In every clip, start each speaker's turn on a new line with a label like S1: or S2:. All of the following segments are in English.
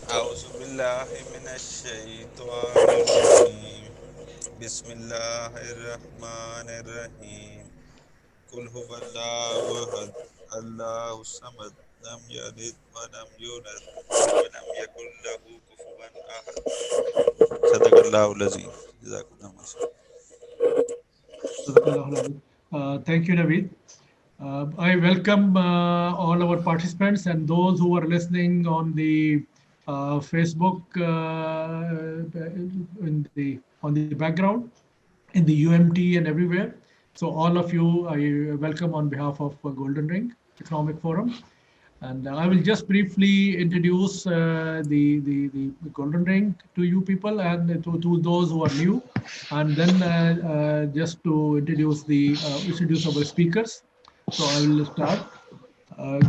S1: أعوذ بالله من الشيطان الرجيم بسم الله الرحمن الرحيم قل هو الله أحد الله الصمد لم يلد ولم يولد ولم يكن له كفوا أحد صدق الله العظيم جزاكم الله خير.
S2: Thank you, Naveed. I welcome all our participants and those who are listening on the Facebook on the background, in the UMT and everywhere. So all of you, I welcome on behalf of Golden Ring Economic Forum. And I will just briefly introduce the Golden Ring to you people and to those who are new, and then just to introduce our speakers. So I will start.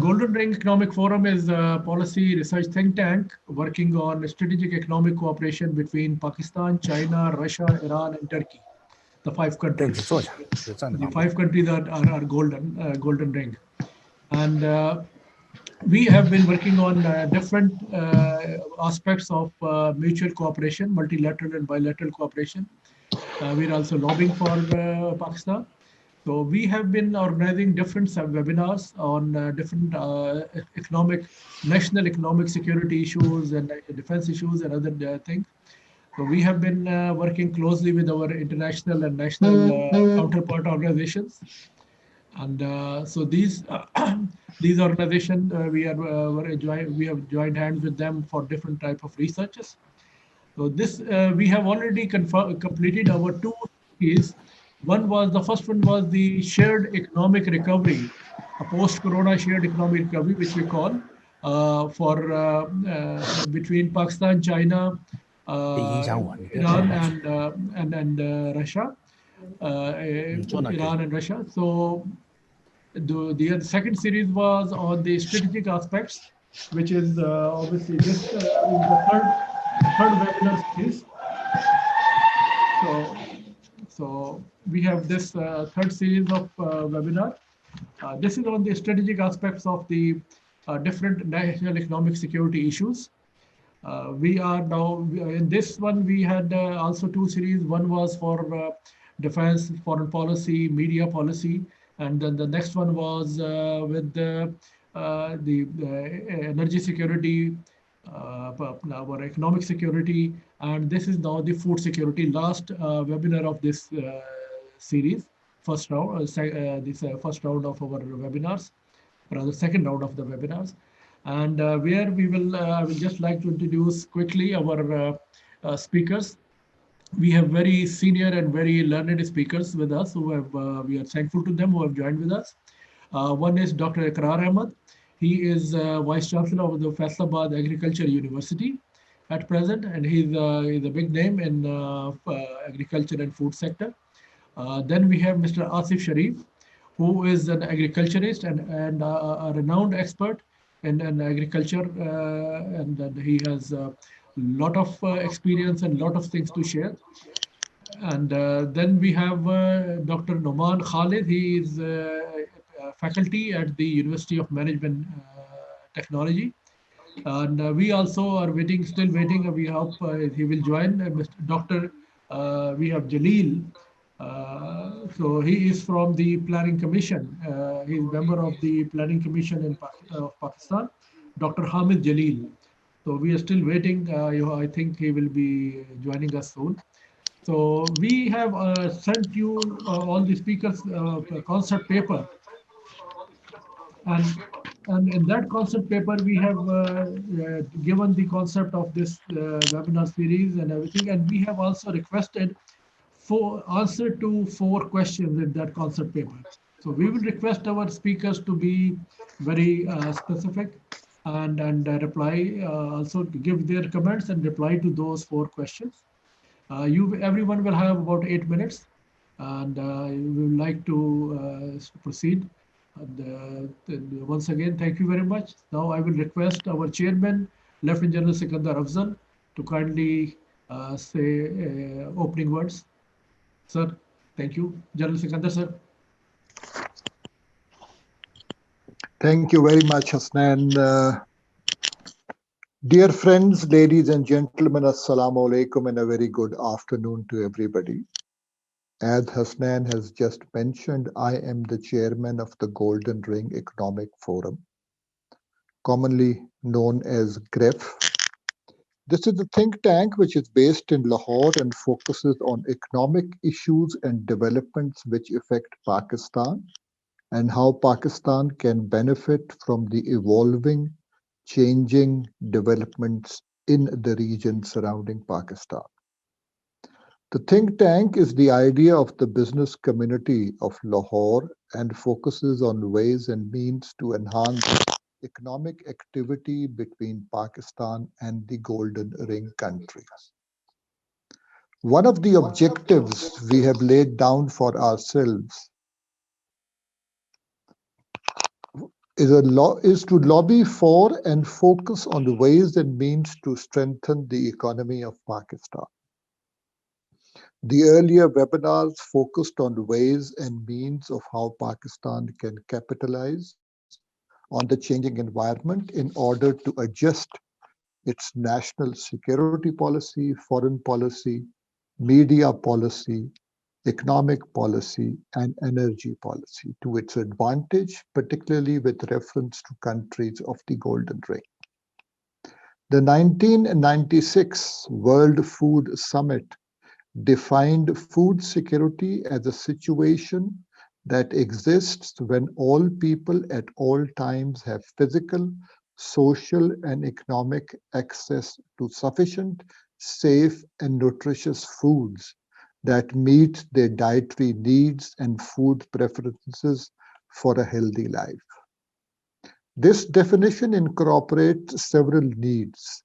S2: Golden Ring Economic Forum is a policy research think tank working on strategic economic cooperation between Pakistan, China, Russia, Iran, and Turkey, the five countries.
S3: 对，你坐下，就站在
S2: The
S3: 旁边。
S2: five countries are golden ring, and we have been working on different aspects of mutual cooperation, multilateral and bilateral cooperation. We're also lobbying for Pakistan. So we have been organizing different webinars on different national economic security issues and defense issues and other things. So we have been working closely with our international and national counterpart organizations, and so these these organizations we have joined hands with them for different type of researches. So this we have already completed our two series. The first one was the shared economic recovery, a post-corona shared economic recovery, which we call for between Pakistan, China, Iran, and Russia, Iran and Russia. So the second series was on the strategic aspects, which is obviously this is the third webinar series. So we have this third series of webinar. This is on the strategic aspects of the different national economic security issues. We are now in this one. We had also two series. One was for defense, foreign policy, media policy, and then the next one was with the energy security, our economic security, and this is now the food security. Last webinar of this series, first round, this first round of our webinars, rather second round of the webinars, and where we will, I will just like to introduce quickly our speakers. We have very senior and very learned speakers with us who have, we are thankful to them who have joined with us. One is Dr. Ikrar Ahmed. He is Vice Chancellor of the Faisalabad Agriculture University at present, and he's a big name in agriculture and food sector. Then we have Mr. Asif Sharif, who is an agriculturist and a renowned expert in agriculture, and he has a lot of experience and lot of things to share. And then we have Dr. Noman Khalid. He is faculty at the University of Management Technology. And we also are waiting, still waiting. We hope he will join. Mr. Dr. We have Jalil. So he is from the Planning Commission. He is member of the Planning Commission of Pakistan, Dr. Hamid Jalil. So we are still waiting. I think he will be joining us soon. So we have sent you all the speakers' concept paper, and in that concept paper we have given the concept of this webinar series and everything, and we have also requested for answer to 4 questions in that concept paper. So we will request our speakers to be very specific and reply, also to give their comments and reply to those 4 questions. Everyone will have about 8 minutes, and we would like to proceed. And once again, thank you very much. Now I will request our chairman, Lieutenant General Sikandar Afzal, to kindly say opening words. Sir, thank you. General Sikandar, sir.
S4: Thank you very much, Hasnan.
S3: Dear friends, ladies and gentlemen, Assalamu alaikum and a very good afternoon to everybody. As Hasnan has just mentioned, I am the chairman of the Golden Ring Economic Forum, commonly known as GREF. This is a think tank which is based in Lahore and focuses on economic issues and developments which affect Pakistan and how Pakistan can benefit from the evolving, changing developments in the region surrounding Pakistan. The think tank is the idea of the business community of Lahore and focuses on ways and means to enhance economic activity between Pakistan and the Golden Ring countries. One of the objectives we have laid down for ourselves is to lobby for and focus on the ways and means to strengthen the economy of Pakistan. The earlier webinars focused on ways and means of how Pakistan can capitalize on the changing environment in order to adjust its national security policy, foreign policy, media policy, economic policy, and energy policy to its advantage, particularly with reference to countries of the Golden Ring. The 1996 World Food Summit defined food security as a situation that exists when all people at all times have physical, social, and economic access to sufficient, safe, and nutritious foods that meet their dietary needs and food preferences for a healthy life. This definition incorporates several needs: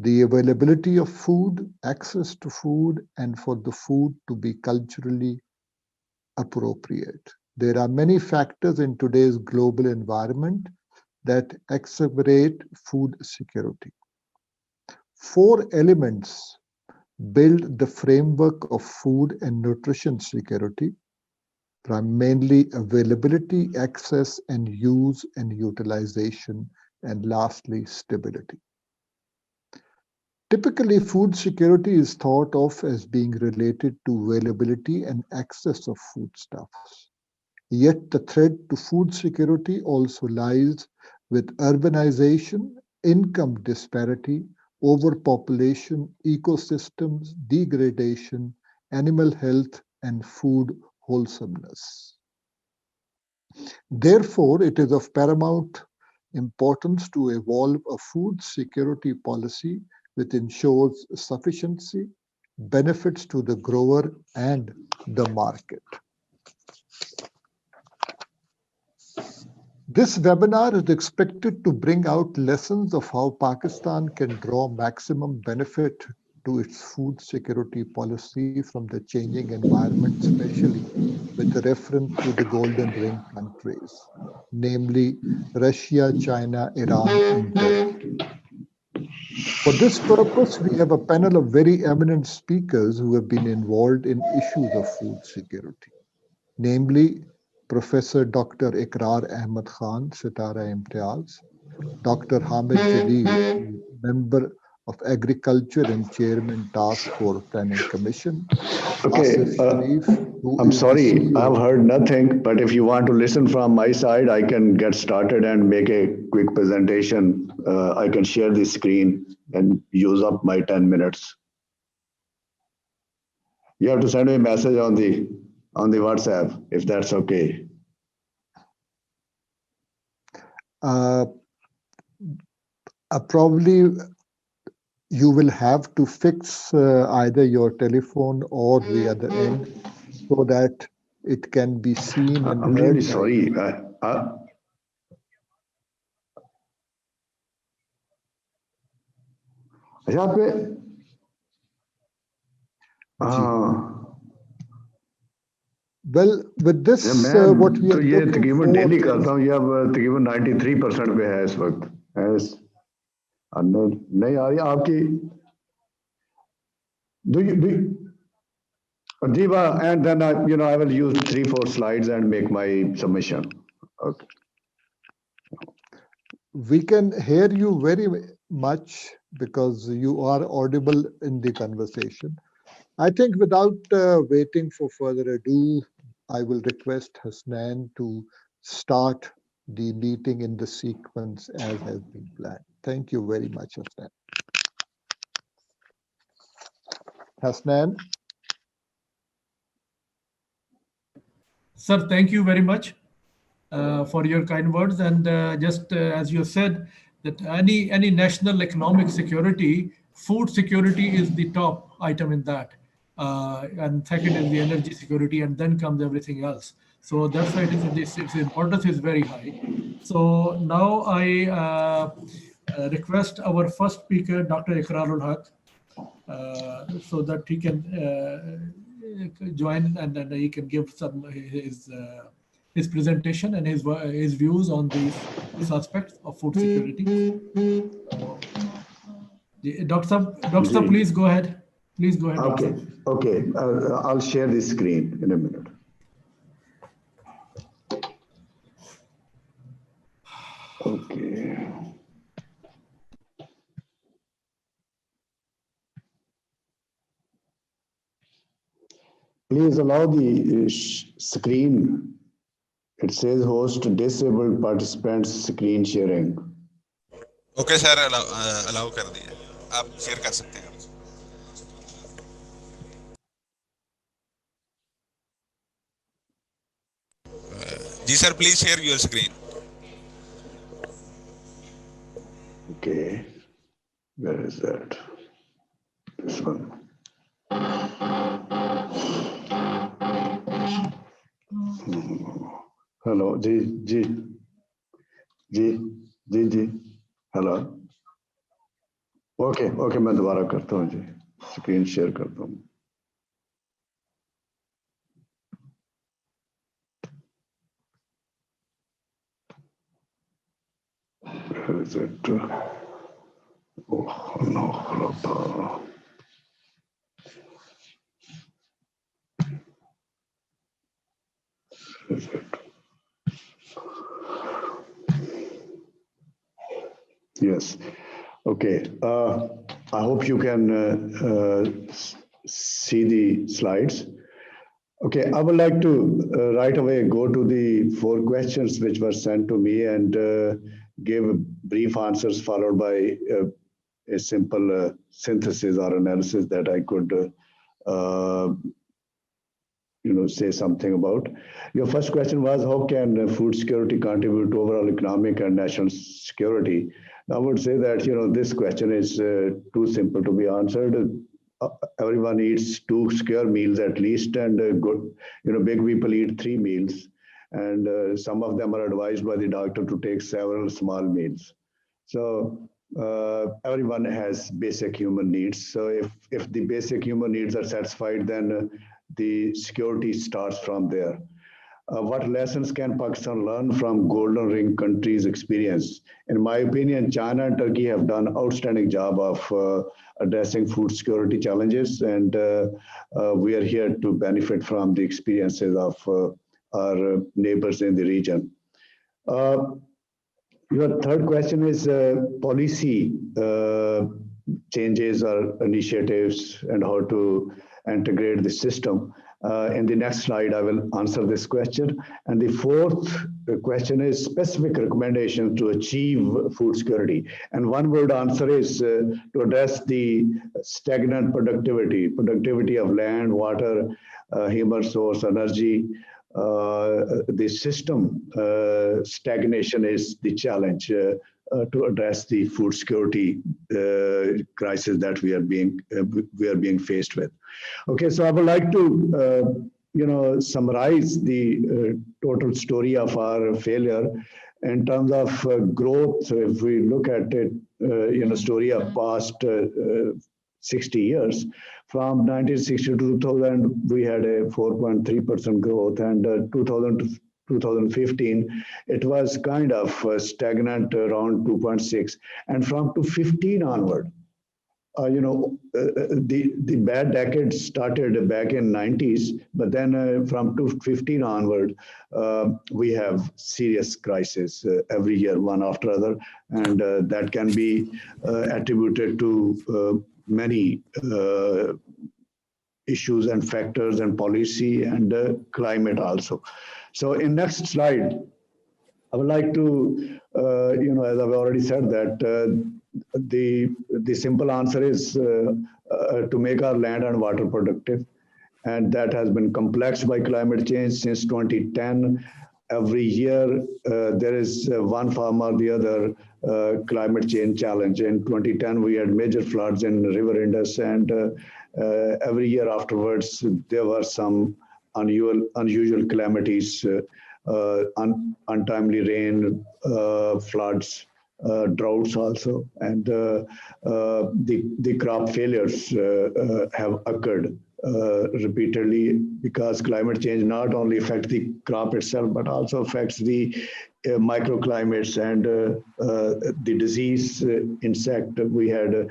S3: the availability of food, access to food, and for the food to be culturally appropriate. There are many factors in today's global environment that exacerbate food security. Four elements build the framework of food and nutrition security, primarily availability, access, and use and utilization, and lastly, stability. Typically, food security is thought of as being related to availability and access of foodstuffs. Yet the threat to food security also lies with urbanization, income disparity, overpopulation, ecosystems, degradation, animal health, and food wholesomeness. Therefore, it is of paramount importance to evolve a food security policy which ensures sufficiency, benefits to the grower and the market. This webinar is expected to bring out lessons of how Pakistan can draw maximum benefit to its food security policy from the changing environment, especially with reference to the Golden Ring countries, namely Russia, China, Iran, and Turkey. For this purpose, we have a panel of very eminent speakers who have been involved in issues of food security, namely Professor Dr. Ikrar Ahmed Khan, Sitara Imtiaz, Dr. Hamid Jalil, Member of Agriculture and Chairman Task Force Planning Commission,
S4: Okay,
S3: Asif Sharif, who
S4: I'm
S3: is the
S4: sorry, I've
S3: CEO.
S4: heard nothing, but if you want to listen from my side, I can get started and make a quick presentation. I can share the screen and use up my 10 minutes. You have to send me a message on the WhatsApp, if that's okay.
S3: Uh, Probably you will have to fix either your telephone or the other end so that it can be seen and
S4: I'm really
S3: heard by
S4: sorry.
S3: you.
S4: अच्छा आप पे
S3: Ji.
S4: हाँ
S3: Well, with
S4: या
S3: this,
S4: मैं
S3: what we
S4: तो
S3: are
S4: ये
S3: looking
S4: तकरीबन
S3: for
S4: daily
S3: is
S4: करता हूँ ये अब तकरीबन 93% पे है इस वक्त नहीं नहीं आ रही आपकी do you, Diva, and then I will use 3-4 slides and make my submission. Okay.
S3: we can hear you very much because you are audible in the conversation. I think without waiting for further ado, I will request Hasnan to start the meeting in the sequence as has been planned. Thank you very much, Hasnan. Hasnan?
S2: Sir, thank you very much for your kind words. And just as you said, that any national economic security, food security is the top item in that. And second is the energy security, and then comes everything else. So that's why its importance is very high. So now I request our first speaker, Dr. Iqrarul Haq, so that he can join and then he can give some his presentation and his views on these aspects of food security. Dr. Sab, please go ahead. Please go ahead.
S4: Okay, okay. I'll share the screen in a minute. Okay. Please allow the screen. It says host disabled participants screen sharing.
S1: Okay sir, allow कर दिया, आप share कर सकते हैं. जी sir, please share your screen.
S4: Okay, where is that? This one. Hello, जी, hello. Okay, मैं दोबारा करता हूँ जी, स्क्रीन शेयर करता हूँ. Where is it? Oh no, is it? Yes. Okay. I hope you can see the slides. Okay, I would like to right away go to the 4 questions which were sent to me and give brief answers followed by a simple synthesis or analysis that I could say something about. Your first question was, how can food security contribute to overall economic and national security? I would say that this question is too simple to be answered. Everyone eats 2 square meals at least, and big people eat 3 meals, and some of them are advised by the doctor to take several small meals. So everyone has basic human needs. So if the basic human needs are satisfied, then the security starts from there. What lessons can Pakistan learn from Golden Ring countries' experience? In my opinion, China and Turkey have done an outstanding job of addressing food security challenges, and we are here to benefit from the experiences of our neighbors in the region. Your third question is policy changes or initiatives and how to integrate the system. In the next slide, I will answer this question. And the fourth question is specific recommendations to achieve food security. And one word answer is to address the stagnant productivity of land, water, human source, energy. The system stagnation is the challenge to address the food security crisis that we are being faced with. Okay, so I would like to summarize the total story of our failure in terms of growth. If we look at it, story of past 60 years, from 1960 to 2000, we had a 4.3% growth, and 2000 to 2015, it was kind of stagnant around 2.6. And from 2015 onward, the bad decade started back in 90s, but then from 2015 onward, we have serious crises every year, one after other, and that can be attributed to many issues and factors and policy and climate also. So in next slide, I would like to, as I've already said, that the simple answer is to make our land and water productive, and that has been complexed by climate change since 2010. Every year, there is one form or the other climate change challenge. In 2010, we had major floods in River Indus, and every year afterwards, there were some unusual calamities, untimely rain, floods, droughts also, and the crop failures have occurred repeatedly, because climate change not only affects the crop itself but also affects the microclimates and the disease insect. We had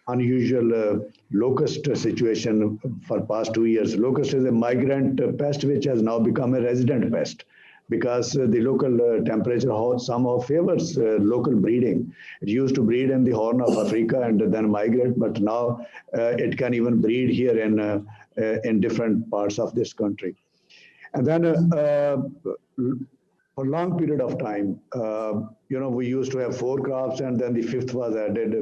S4: unusual locust situation for past 2 years. Locust is a migrant pest which has now become a resident pest, because the local temperature somehow favors local breeding. It used to breed in the Horn of Africa and then migrate, but now it can even breed here in different parts of this country. And then for a long period of time, we used to have 4 crops, and then the 5th was added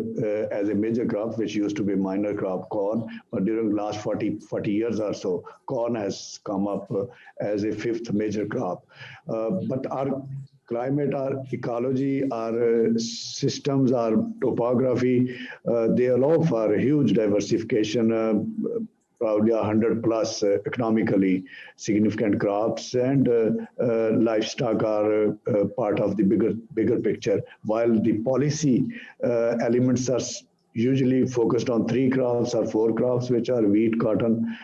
S4: as a major crop, which used to be minor crop, corn. But during the last 40 years or so, corn has come up as a 5th major crop. But our climate, our ecology, our systems, our topography, they allow for huge diversification, probably 100 plus economically significant crops, and livestock are part of the bigger picture, while the policy elements are usually focused on 3 crops or 4 crops, which are wheat, cotton,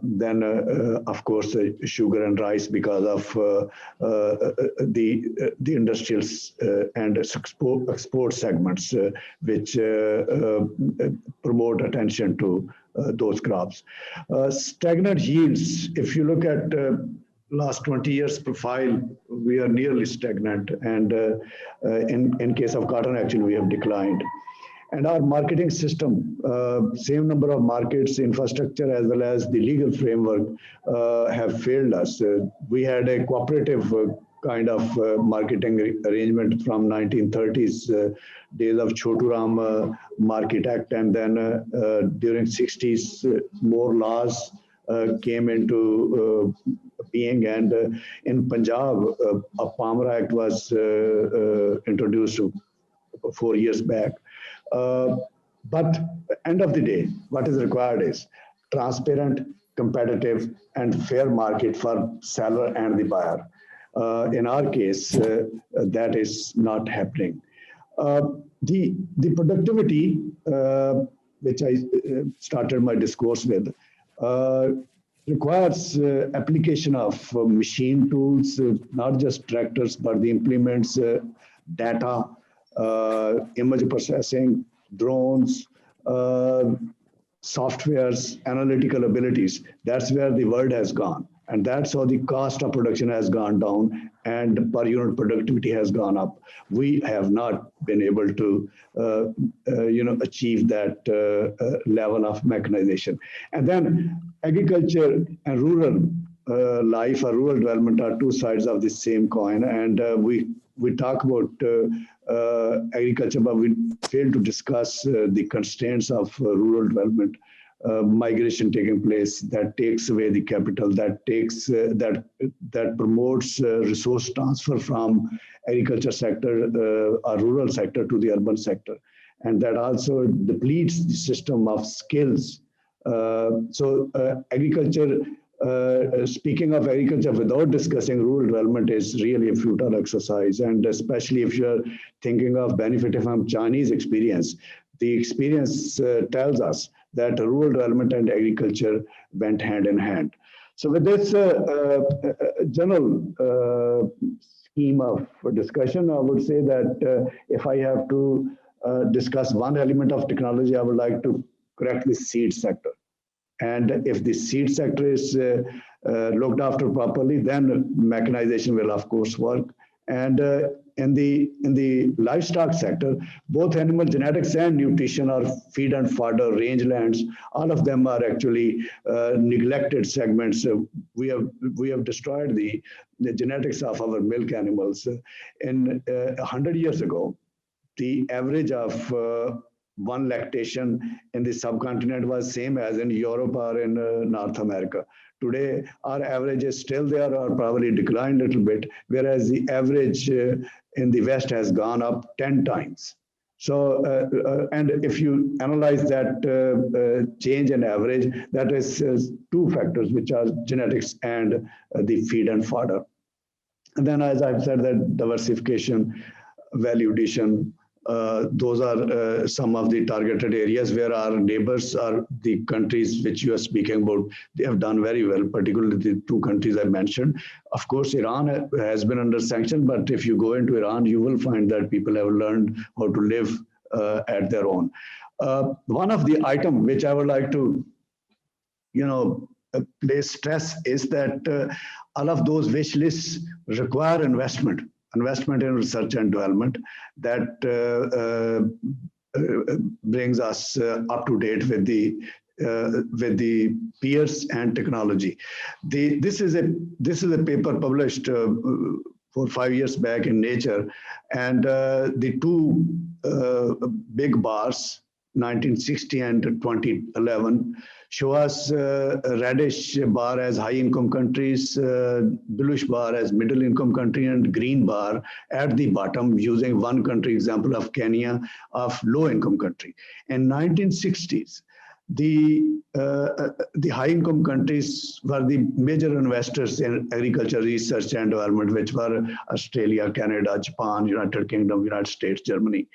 S4: then of course sugar and rice, because of the industrial and export segments which promote attention to those crops. Stagnant yields, if you look at last 20 years profile, we are nearly stagnant, and in case of cotton, actually we have declined. And our marketing system, same number of markets, infrastructure, as well as the legal framework have failed us. We had a cooperative kind of marketing arrangement from 1930s, days of Choturam Market Act, and then during 60s, more laws came into being, and in Punjab, a Palmer Act was introduced 4 years back. But end of the day, what is required is transparent, competitive, and fair market for seller and the buyer. In our case, that is not happening. The productivity, which I started my discourse with, requires application of machine tools, not just tractors, but the implements, data, image processing, drones, softwares, analytical abilities. That's where the world has gone. And that's how the cost of production has gone down and per unit productivity has gone up. We have not been able to, achieve that level of mechanization. And then agriculture and rural life or rural development are two sides of the same coin. And we talk about agriculture, but we fail to discuss the constraints of rural development. Migration taking place that takes away the capital, that takes that promotes resource transfer from agriculture sector or rural sector to the urban sector, and that also depletes the system of skills. So agriculture. Speaking of agriculture without discussing rural development is really a futile exercise, and especially if you're thinking of benefiting from Chinese experience. The experience tells us that rural development and agriculture went hand in hand. So with this general scheme of discussion, I would say that if I have to discuss one element of technology, I would like to correct the seed sector. And if the seed sector is looked after properly, then mechanization will of course work. And in the livestock sector, both animal genetics and nutrition or feed and fodder, rangelands, all of them are actually neglected segments. We have destroyed the genetics of our milk animals. In 100 years ago, the average of one lactation in the subcontinent was same as in Europe or in North America. Today, our average is still there or probably declined a little bit, whereas the average in the West has gone up 10 times. So, and if you analyze that change in average, that is two factors, which are genetics and the feed and fodder. And then, as I've said, that diversification, value addition, those are some of the targeted areas where our neighbors are the countries which you are speaking about. They have done very well, particularly the two countries I mentioned. Of course, Iran has been under sanction, but if you go into Iran, you will find that people have learned how to live at their own. One of the items which I would like to, place stress is that all of those wish lists require investment in research and development that brings us up to date with the peers and technology. This is a paper published 4 or 5 years back in Nature, and the two big bars, 1960 and 2011, show us a reddish bar as high income countries, bluish bar as middle income country, and green bar at the bottom, using one country example of Kenya, of low income country. In 1960s, the high income countries were the major investors in agriculture research and development, which were Australia, Canada, Japan, United Kingdom, United States, Germany.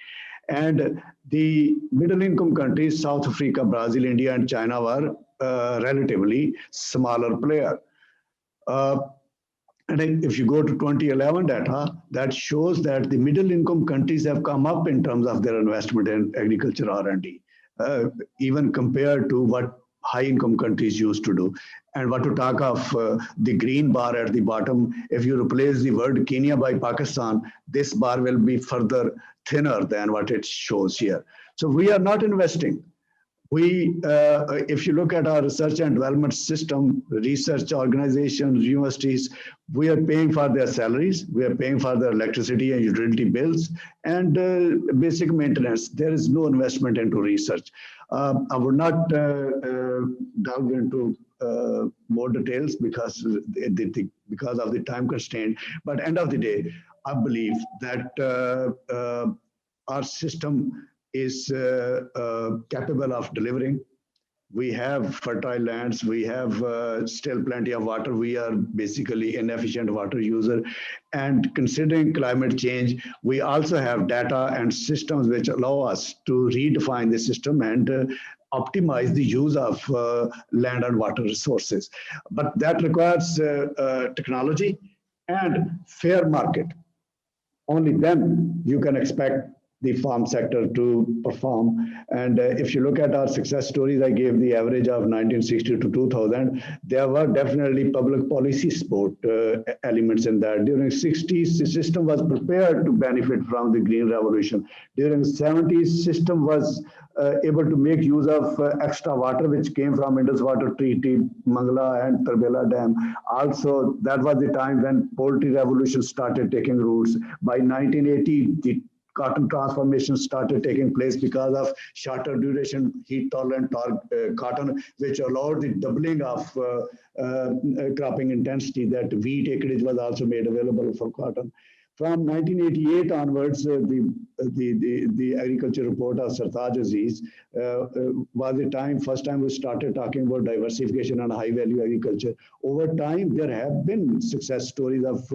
S4: And the middle income countries, South Africa, Brazil, India, and China, were relatively smaller player. And if you go to 2011 data, that shows that the middle income countries have come up in terms of their investment in agriculture R&D, even compared to what high income countries used to do. And what to talk of the green bar at the bottom, if you replace the word Kenya by Pakistan, this bar will be further thinner than what it shows here. So we are not investing. If you look at our research and development system, research organizations, universities, we are paying for their salaries, we are paying for their electricity and utility bills, and basic maintenance. There is no investment into research. I would not delve into more details because of the time constraint. But end of the day, I believe that our system is capable of delivering. We have fertile lands, we have still plenty of water. We are basically inefficient water user. And considering climate change, we also have data and systems which allow us to redefine the system and optimize the use of land and water resources. But that requires technology and fair market. Only then you can expect the farm sector to perform. And if you look at our success stories, I gave the average of 1960 to 2000. There were definitely public policy support elements in that. During the 60s, the system was prepared to benefit from the Green Revolution. During the 70s, system was able to make use of extra water which came from Indus Water Treaty, Mangala and Tarbela Dam. Also, that was the time when poultry revolution started taking roots. By 1980, the cotton transformation started taking place because of shorter duration, heat tolerant cotton, which allowed the doubling of cropping intensity. That wheat acreage was also made available for cotton. From 1988 onwards, the agriculture report of Sartaj Aziz was the first time we started talking about diversification and high value agriculture. Over time, there have been success stories of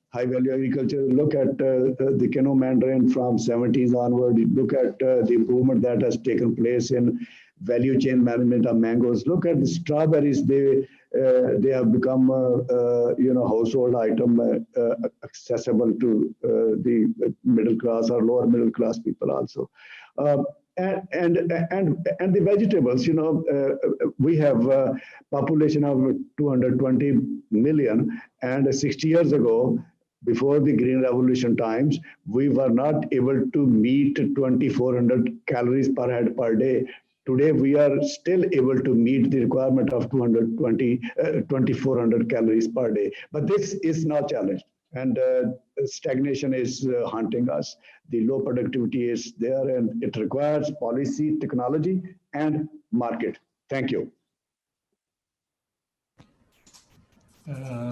S4: high value agriculture. Look at the Keno Mandarin from 70s onward. Look at the improvement that has taken place in value chain management of mangoes. Look at the strawberries; they have become household item accessible to the middle class or lower middle class people also. And the vegetables, we have a population of 220 million, and 60 years ago, before the Green Revolution times, we were not able to meet 2,400 calories per head per day. Today, we are still able to meet the requirement of 2,400 calories per day. But this is now challenged, and stagnation is haunting us. The low productivity is there, and it requires policy, technology, and market. Thank you.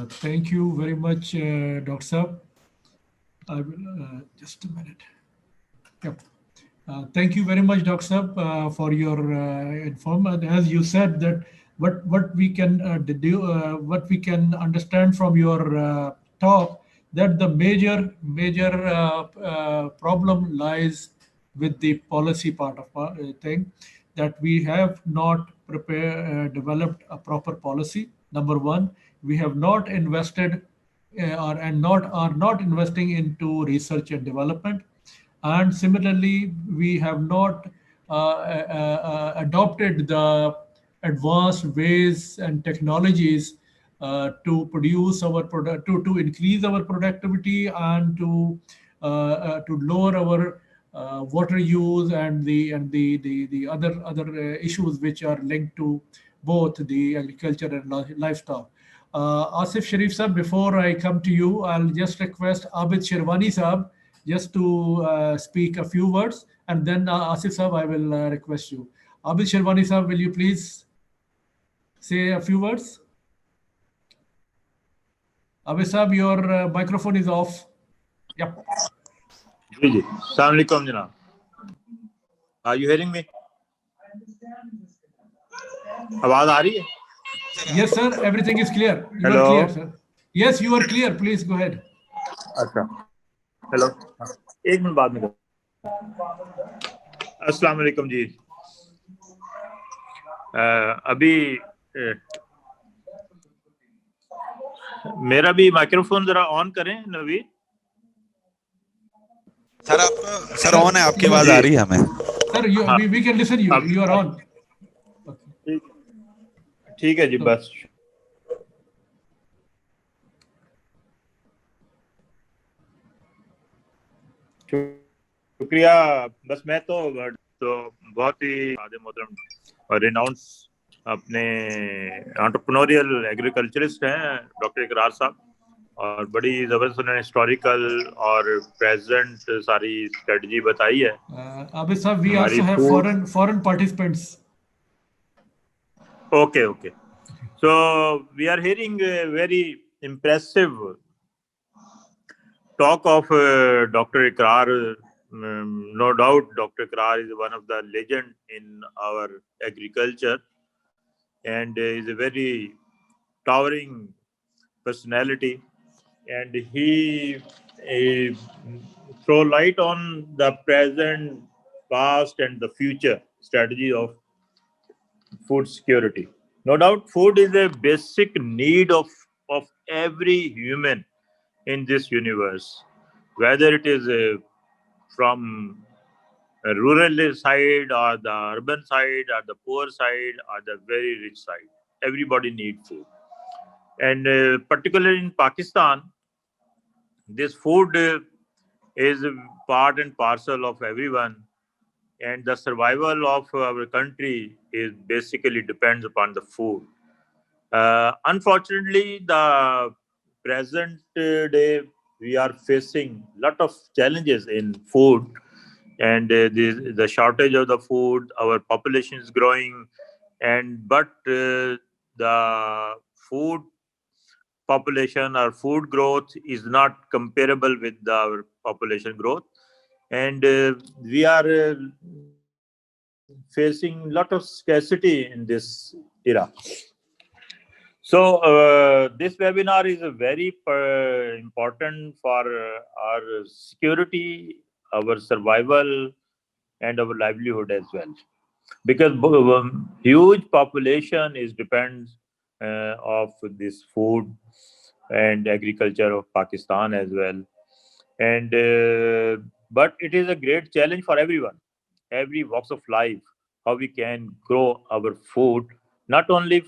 S2: Thank you very much, Dr. Saab. I will just a minute. Yep. Thank you very much, Dr. Saab, for your information. As you said that what we can do, what we can understand from your talk, that the major problem lies with the policy part of thing, that we have not developed a proper policy. Number one, we have not invested are not investing into research and development. And similarly, we have not adopted the advanced ways and technologies to produce our product, to increase our productivity, and to lower our water use and the other issues which are linked to both the agriculture and livestock. Asif Sharif Sahab, before I come to you, I'll just request Abid Shirwani Sahab just to speak a few words, and then Asif Sahab, I will request you. Abid Shirwani Sahab, will you please say a few words? Abid Sahab, your microphone is off. Yep.
S5: Ji Assalamu alaikum Janab. Are you hearing me? आवाज आ रही है?
S2: Yes, sir. Everything is clear. You
S5: Hello?
S2: are clear, sir. Yes, you are clear. Please go ahead.
S5: अच्छा. Hello. एक minute बाद में. अस्सलाम वालेकुम जी. अभी मेरा भी माइक्रोफोन जरा ऑन करें नवीद.
S1: सर ऑन है, आपकी आवाज आ रही है हमें.
S2: Sir, we can listen you. You are on.
S5: ठीक है जी. बस शुक्रिया. बस मैं तो बहुत ही आदम मोहतरम और रिनाउंड अपने एंटरप्रेन्योरियल एग्रीकल्चरिस्ट हैं डॉक्टर इकरार साहब, और बड़ी जबरदस्त उन्होंने हिस्टोरिकल और प्रेजेंट सारी स्ट्रेटजी बताई है.
S2: Abid Sahab, we also have foreign participants.
S5: Okay. So we are hearing a very impressive talk of Dr. Iqrar. No doubt, Dr. Iqrar is one of the legend in our agriculture, and is a very towering personality. And he throw light on the present, past, and the future strategy of food security. No doubt, food is a basic need of every human in this universe, whether it is from a rural side or the urban side or the poor side or the very rich side. Everybody needs food. And particularly in Pakistan, this food is part and parcel of everyone, and the survival of our country is basically depends upon the food. Unfortunately, the present day we are facing a lot of challenges in food, and the shortage of the food. Our population is growing, but the food population or food growth is not comparable with our population growth, and we are facing a lot of scarcity in this era. So this webinar is very important for our security, our survival, and our livelihood as well. because huge population is depends of this food and agriculture of Pakistan as well. And but it is a great challenge for everyone, every walks of life, how we can grow our food, not only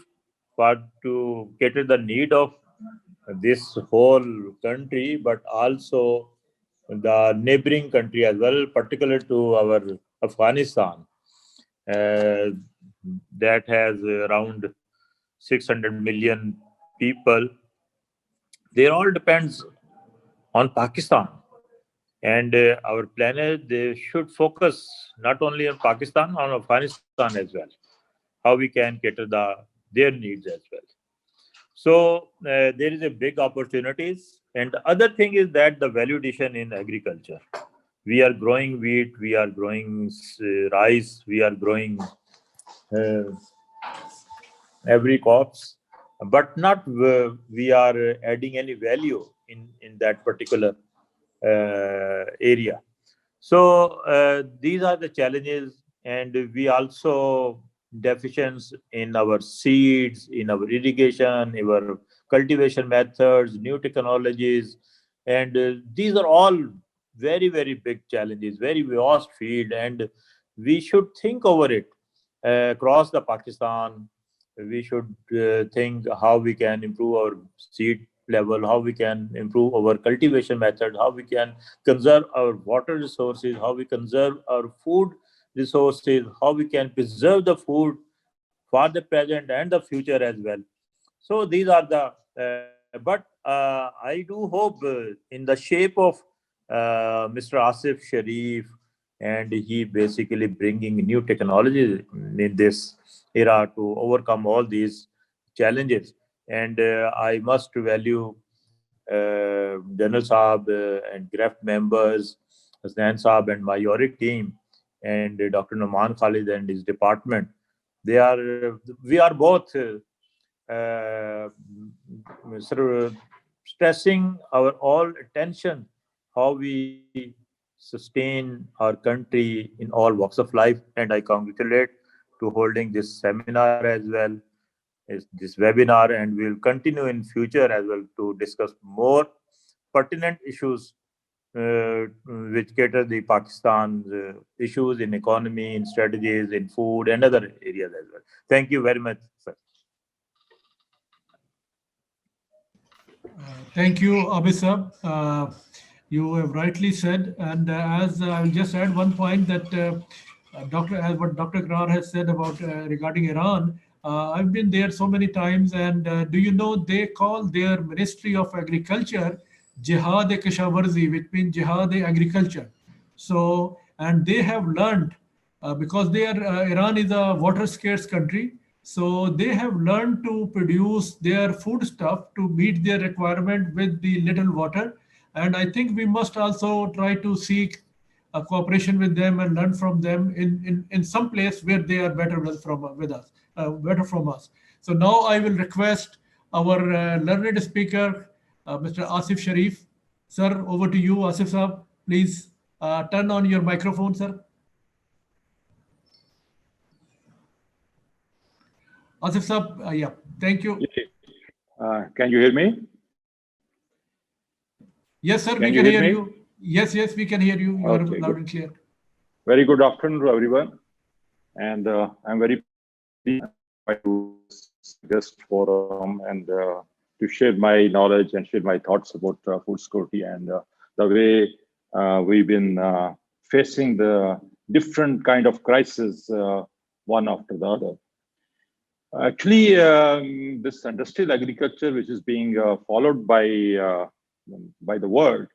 S5: for to cater the need of this whole country, but also the neighboring country as well, particular to our Afghanistan, uh, that has around 600 million people. They all depends on Pakistan, and our planet they should focus not only on Pakistan, on Afghanistan as well, how we can cater their needs as well. So there is a big opportunities, and the other thing is that the value addition in agriculture. We are growing wheat, we are growing rice, we are growing uh, every crops, but not we are adding any value in that particular area. So these are the challenges, and we also deficiencies in our seeds, in our irrigation, in our cultivation methods, new technologies, and these are all very very big challenges, very vast field, and we should think over it across the Pakistan. We should think how we can improve our seed level, how we can improve our cultivation method, how we can conserve our water resources, how we conserve our food resources, how we can preserve the food for the present and the future as well. So these are the, but I do hope in the shape of Mr. Asif Sharif, and he basically bringing new technologies in this era to overcome all these challenges. And I must value General Saab and GREFT members, Hasnan Saab and my Yorick team, and Dr. Noman Khalid and his department. They are, we are both uh, sort of stressing our all attention how we sustain our country in all walks of life. And I congratulate to holding this seminar as well, is this webinar, and we'll continue in future as well to discuss more pertinent issues which cater the Pakistan's issues in economy, in strategies, in food, and other areas as well. Thank you very much, sir.
S2: Thank you, Abhisab. You have rightly said, and as I'll just add one point that as what Dr. Grar has said about regarding Iran. I've been there so many times, and do you know they call their Ministry of Agriculture Jihad-e-Kishawarzi, which means Jihad-e-Agriculture. So, and they have learned because Iran is a water scarce country. So they have learned to produce their food stuff to meet their requirement with the little water. And I think we must also try to seek a cooperation with them and learn from them in some place where they are better with us, better from us. So now I will request our learned speaker, Mr. Asif Sharif. Sir, over to you, Asif Saab. Please turn on your microphone, sir. Asif Saab, yeah, thank you.
S6: Can you hear me?
S2: Yes, sir, we can hear you. Yes, we can hear you. You are loud and clear.
S6: Very good afternoon to everyone. And I'm very pleased to this forum and to share my knowledge and share my thoughts about food security and the way we've been facing the different kind of crises one after the other. Actually, this industrial agriculture, which is being followed by the world,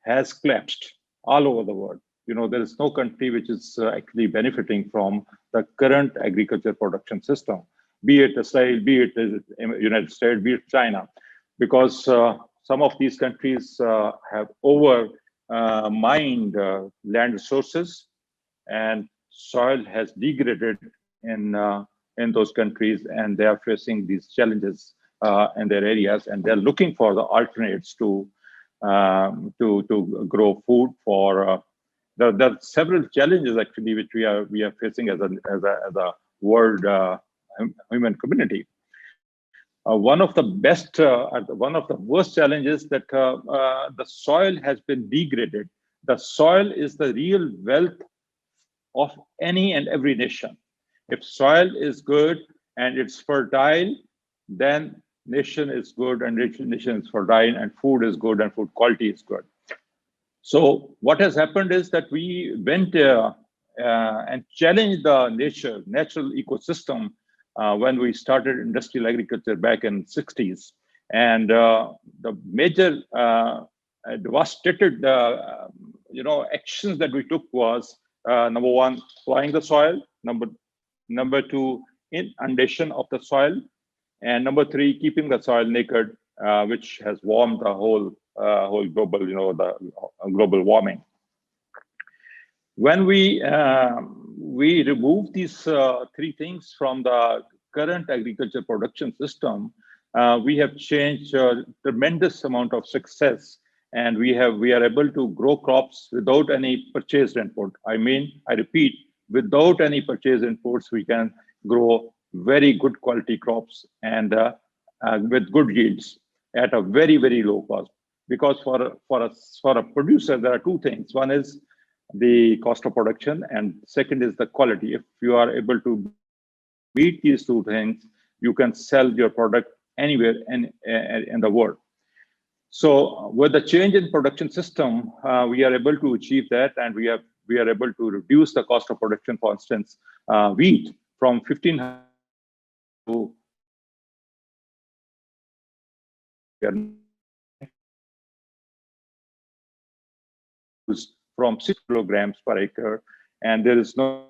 S6: has collapsed all over the world. You know, there is no country which is actually benefiting from the current agriculture production system, be it Israel, be it the United States, be it China, because some of these countries have mined land resources, and soil has degraded in those countries, and they are facing these challenges in their areas, and they're looking for the alternates to grow food for there are several challenges actually which we are facing as a world human community. One of the worst challenges that the soil has been degraded. The soil is the real wealth of any and every nation. If soil is good and it's fertile, then nation is good and nation is fertile, and food is good and food quality is good. So what has happened is that we went and challenged the natural ecosystem when we started industrial agriculture back in 60s. And the major devastated actions that we took was number one, plowing the soil, number two, inundation of the soil, and number three, keeping the soil naked, which has warmed the whole global, the global warming. When we remove these three things from the current agriculture production system, we have changed a tremendous amount of success, and we are able to grow crops without any purchased input. I repeat, without any purchased inputs, we can grow very good quality crops and with good yields at a very, very low cost. Because for a producer, there are two things. One is the cost of production, and second is the quality. If you are able to meet these two things, you can sell your product anywhere in the world. So with the change in production system, we are able to achieve that, and we are able to reduce the cost of production. For instance, wheat from 1,500 to from 6 kilograms per acre, and there is no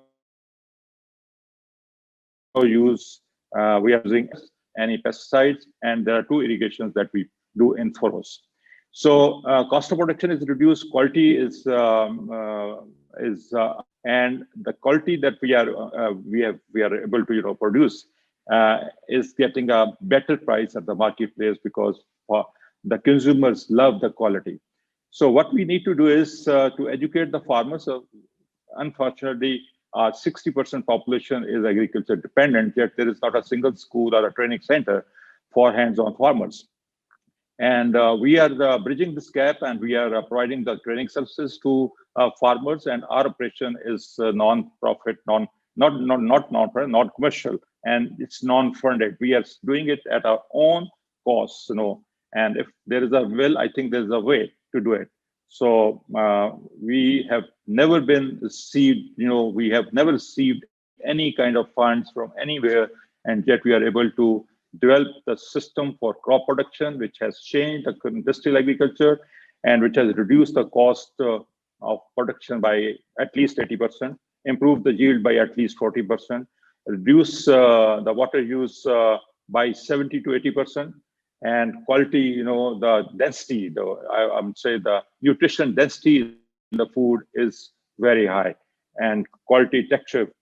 S6: use. We are using any pesticides, and there are 2 irrigations that we do in furrows. So cost of production is reduced, quality is and the quality that we are able to produce is getting a better price at the marketplace, because the consumers love the quality. So what we need to do is to educate the farmers. Unfortunately, 60% population is agriculture dependent, yet there is not a single school or a training center for hands-on farmers. And we are bridging this gap, and we are providing the training services to farmers. And our operation is non-profit, not commercial, and it's non-funded. We are doing it at our own cost, And if there is a will, I think there is a way to do it. So we have never been received, we have never received any kind of funds from anywhere, and yet we are able to develop the system for crop production, which has changed the industrial agriculture and which has reduced the cost of production by at least 80%, improved the yield by at least 40%, reduce the water use by 70 to 80%. And quality, the density, I would say the nutrition density in the food is very high, and quality texture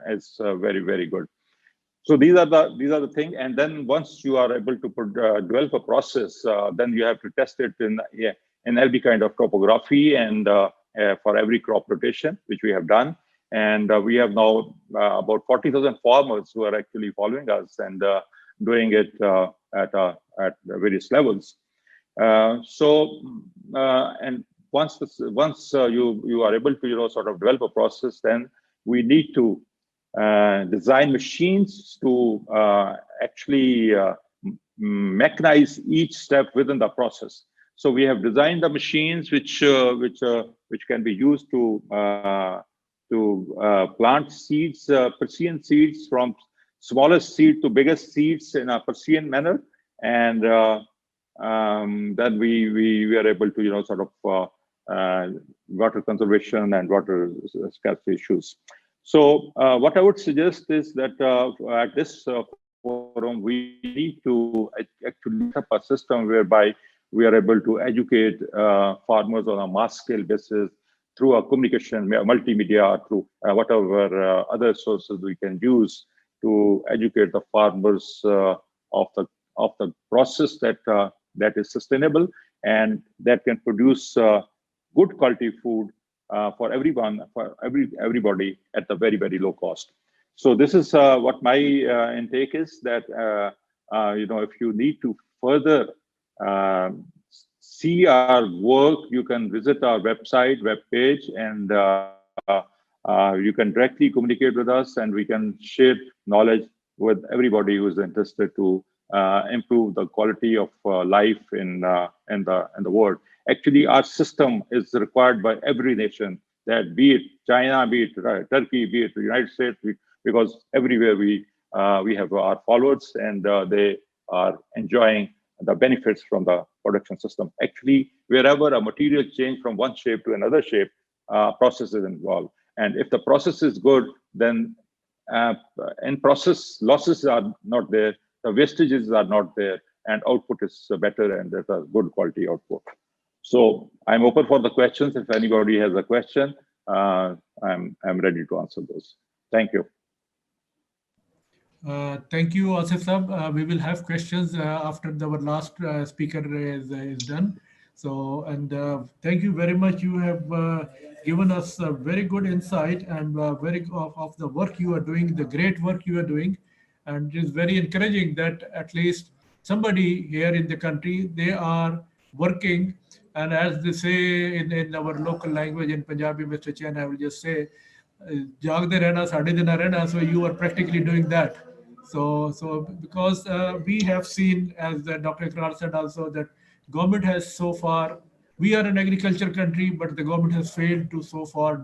S6: is very, very good. So these are the things. And then once you are able to develop a process, then you have to test it in every kind of topography and for every crop rotation, which we have done. And we have now about 40,000 farmers who are actually following us and doing it at various levels. And once you are able to sort of develop a process, then we need to design machines to actually mechanize each step within the process. So we have designed the machines which can be used to plant seeds, Persian seeds, from smallest seed to biggest seeds in a Persian manner, and then we are able to sort of water conservation and water scarcity issues. So what I would suggest is that at this forum, we need to actually set up a system whereby we are able to educate farmers on a mass scale basis through a communication, multimedia, through whatever other sources we can use to educate the farmers of the process that is sustainable and that can produce good quality food for everyone, for everybody at the very, very low cost. So this is what my intake is, that if you need to further see our work, you can visit our webpage, and you can directly communicate with us, and we can share knowledge with everybody who is interested to improve the quality of life in the world. Actually, our system is required by every nation, that be it China, be it Turkey, be it the United States, because everywhere we have our followers, and they are enjoying the benefits from the production system. Actually, wherever a material change from one shape to another shape, process is involved. And if the process is good, then in process, losses are not there, the wastages are not there, and output is better, and there's a good quality output. So I'm open for the questions. If anybody has a question, I'm ready to answer those. Thank you.
S2: Thank you, Asif Sahab. We will have questions after our last speaker is done. So, and thank you very much. You have given us a very good insight, and very of the work you are doing, the great work you are doing. And it is very encouraging that at least somebody here in the country, they are working. And as they say in our local language, in Punjabi, Mr. Chen, I will just say, "Jagde rehna, sade din na rehna." So you are practically doing that. So because we have seen, as Dr. Ikrar said also, that government has so far, we are an agriculture country, but the government has failed to so far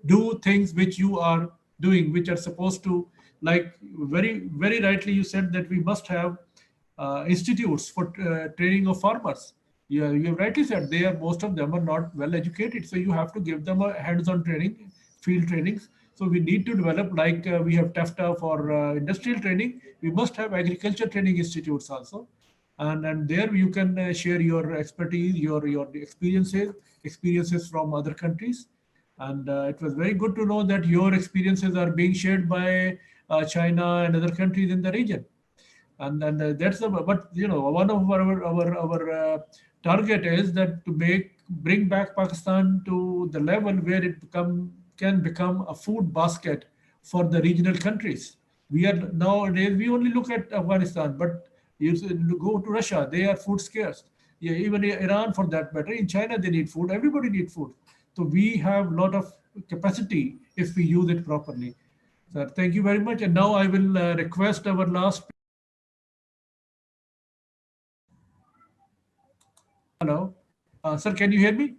S2: do things which you are doing, which are supposed to, like very, very rightly you said that we must have institutes for training of farmers. Yeah, you have rightly said most of them are not well educated. So you have to give them a hands-on training, field trainings. So we need to develop, like we have TAFTA for industrial training. We must have agriculture training institutes also. And there you can share your expertise, your experiences from other countries. And it was very good to know that your experiences are being shared by China and other countries in the region. And that's but one of our target is that to bring back Pakistan to the level where it can become a food basket for the regional countries. We are nowadays, we only look at Afghanistan, but you go to Russia, they are food scarce. Yeah, even Iran for that matter. In China, they need food. Everybody needs food. So we have a lot of capacity if we use it properly. Sir, thank you very much. And now I will request our last. Hello. Sir, can you hear me?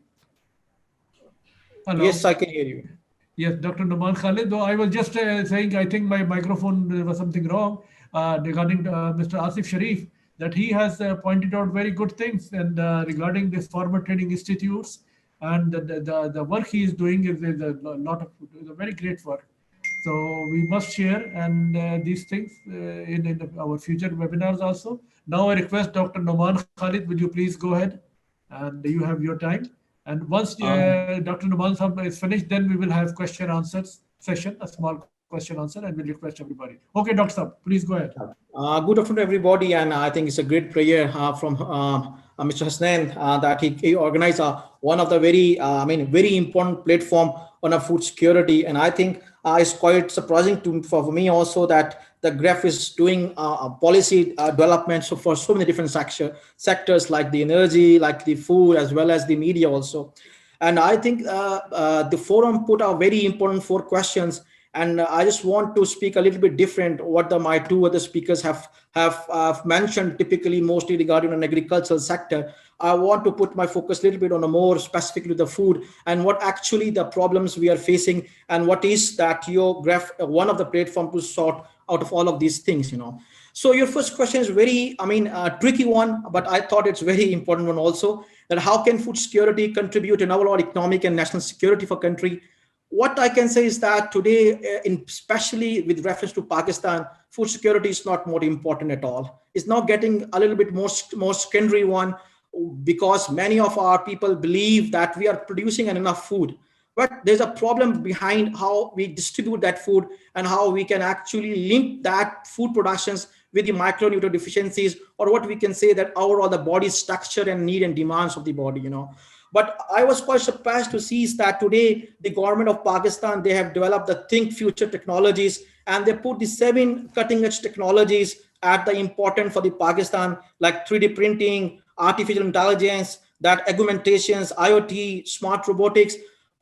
S2: Hello.
S7: Yes, I can hear you.
S2: Yes, Dr. Numan Khalid. Though I was just saying, I think my microphone, there was something wrong regarding Mr. Asif Sharif, that he has pointed out very good things, and regarding this farmer training institutes, and the work he is doing is a very great work. So we must share and these things in our future webinars also. Now I request Dr. Numan Khalid, will you please go ahead, and you have your time. And once Dr. Numan Sahab is finished, then we will have question answers session, a small question answer, and we'll request everybody. Okay, Dr. Sahab, please go ahead.
S7: Good afternoon, everybody. And I think it's a great prayer from Mr. Hasnain that he organized one of the very important platform on a food security. And I think it's quite surprising for me also that the GREF is doing policy development for so many different sectors like the energy, like the food, as well as the media also. And I think the forum put out very important 4 questions. And I just want to speak a little bit different what my 2 other speakers have mentioned, typically mostly regarding an agricultural sector. I want to put my focus a little bit on a more specifically the food and what actually the problems we are facing, and what is that your GREF, one of the platform to sort out of all of these things, So your first question is very, tricky one, but I thought it's very important one also, that how can food security contribute in overall economic and national security for country? What I can say is that today, especially with reference to Pakistan, food security is not more important at all. It's now getting a little bit more secondary one, because many of our people believe that we are producing enough food. But there's a problem behind how we distribute that food and how we can actually link that food productions with the micronutrient deficiencies, or what we can say that overall the body's structure and need and demands of the body, But I was quite surprised to see is that today the government of Pakistan, they have developed the Think Future technologies, and they put the 7 cutting edge technologies at the important for the Pakistan, like 3D printing, artificial intelligence, that augmentations, IoT, smart robotics.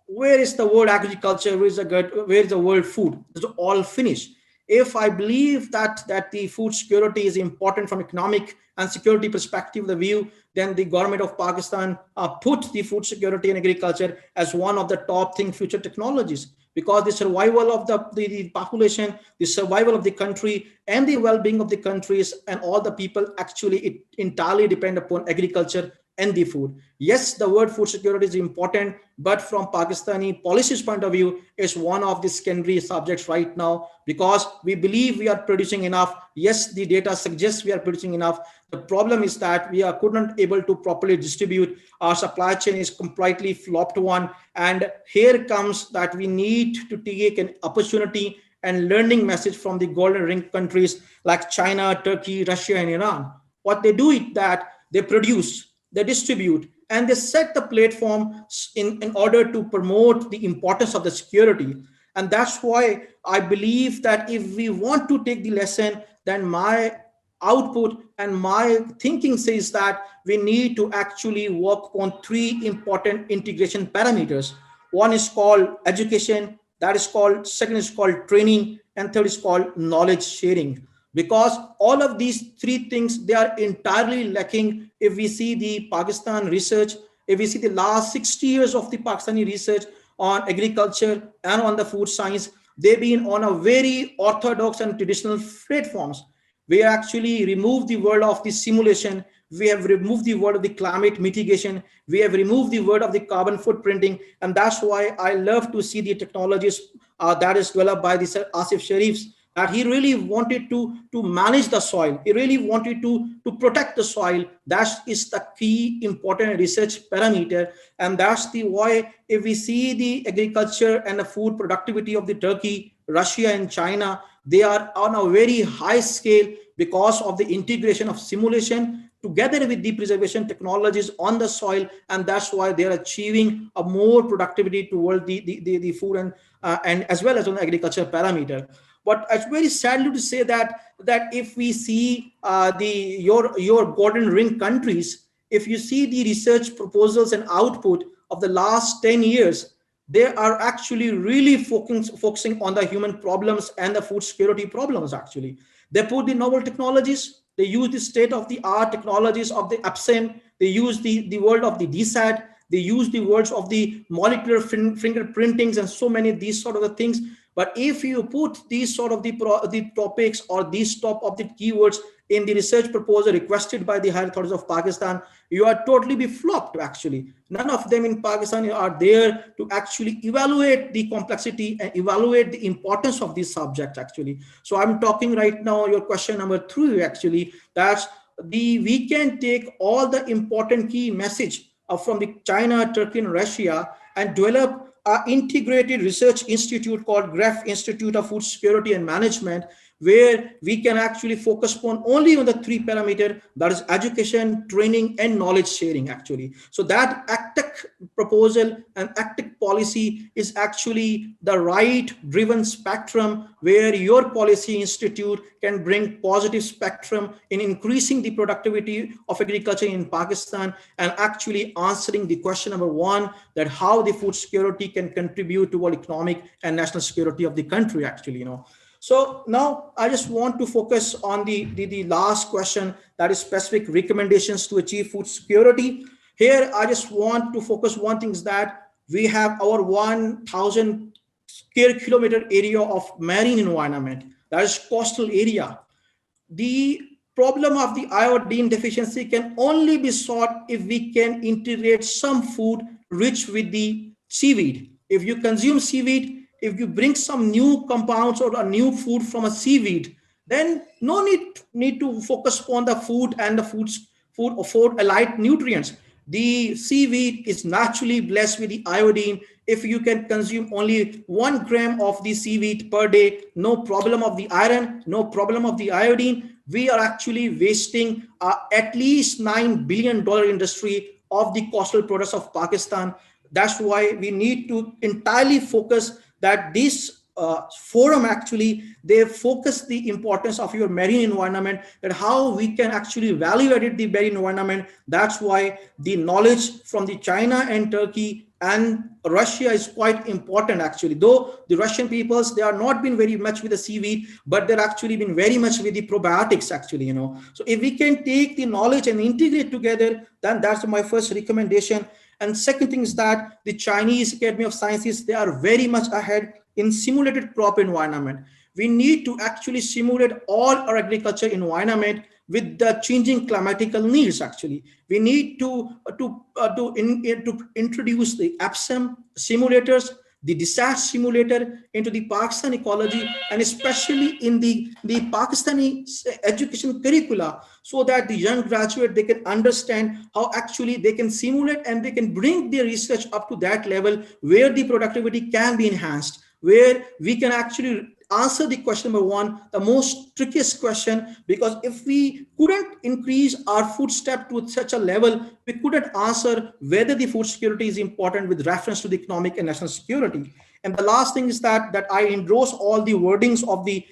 S7: Where is the world agriculture? Where is the world food? It's all finished. If I believe that the food security is important from economic and security perspective, the view, then the government of Pakistan put the food security and agriculture as one of the top Think Future technologies, because the survival of the population, the survival of the country, and the well-being of the countries and all the people actually it entirely depend upon agriculture and the food. Yes, the word food security is important, but from Pakistani policies point of view, is one of the secondary subjects right now, because we believe we are producing enough. Yes, the data suggests we are producing enough. The problem is that we are couldn't able to properly distribute. Our supply chain is completely flopped one. And here comes that we need to take an opportunity and learning message from the golden ring countries like China, Turkey, Russia, and Iran. What they do is that they produce, they distribute, and they set the platform in order to promote the importance of the security. And that's why I believe that if we want to take the lesson, then my output and my thinking says that we need to actually work on 3 important integration parameters. One is called education, that is called, second is called training, and third is called knowledge sharing. Because all of these 3 things, they are entirely lacking. If we see the Pakistan research, if we see the last 60 years of the Pakistani research on agriculture and on the food science, they've been on a very orthodox and traditional platforms. We actually removed the word of the simulation. We have removed the word of the climate mitigation. We have removed the word of the carbon footprinting. And that's why I love to see the technologies that is developed by the Asif Sharifs, that he really wanted to manage the soil. He really wanted to protect the soil. That is the key important research parameter. And that's the why if we see the agriculture and the food productivity of the Turkey, Russia, and China, they are on a very high scale because of the integration of simulation together with the preservation technologies on the soil. And that's why they are achieving a more productivity toward the food and as well as on the agriculture parameter. But it's very sadly to say that if we see your golden ring countries, if you see the research proposals and output of the last 10 years, they are actually really focusing on the human problems and the food security problems. Actually, they put the novel technologies, they use the state-of-the-art technologies of the APSEM, they use the world of the DSAT, they use the words of the molecular fingerprintings and so many of these sort of the things. But if you put these sort of the topics or these top of the keywords in the research proposal requested by the higher authorities of Pakistan, you are totally be flopped. Actually, none of them in Pakistan are there to actually evaluate the complexity and evaluate the importance of this subject. Actually, so I'm talking right now. Your question number 3, actually, that's we can take all the important key message from the China, Turkey, and Russia and develop an integrated research institute called GREF Institute of Food Security and Management, where we can actually focus upon only on the 3 parameters, that is education, training, and knowledge sharing. Actually, so that ACTEC proposal and ACTEC policy is actually the right driven spectrum where your policy institute can bring positive spectrum in increasing the productivity of agriculture in Pakistan and actually answering the question number 1, that how the food security can contribute toward economic and national security of the country. Actually, So now I just want to focus on the last question, that is specific recommendations to achieve food security. Here, I just want to focus one thing is that we have our 1,000 square kilometer area of marine environment, that is coastal area. The problem of the iodine deficiency can only be solved if we can integrate some food rich with the seaweed. If you consume seaweed, if you bring some new compounds or a new food from a seaweed, then no need to focus on the food and the food allied nutrients. The seaweed is naturally blessed with the iodine. If you can consume only 1 gram of the seaweed per day, no problem of the iron, no problem of the iodine. We are actually wasting at least $9 billion industry of the coastal products of Pakistan. That's why we need to entirely focus that this forum actually, they focus the importance of your marine environment, that how we can actually value edit the marine environment. That's why the knowledge from the China and Turkey and Russia is quite important actually. Though the Russian peoples, they are not been very much with the seaweed, but they're actually been very much with the probiotics actually, you know. So if we can take the knowledge and integrate together, then that's my first recommendation. And second thing is that the Chinese Academy of Sciences, they are very much ahead in simulated crop environment. We need to actually simulate all our agriculture environment with the changing climatical needs. Actually, we need to introduce the APSEM simulators, the disaster simulator into the Pakistan ecology, and especially in the Pakistani education curricula, so that the young graduate, they can understand how actually they can simulate and they can bring their research up to that level where the productivity can be enhanced, where we can actually answer the question number one, the most trickiest question, because if we couldn't increase our food step to such a level, we couldn't answer whether the food security is important with reference to the economic and national security. And the last thing is that I endorse all the wordings of the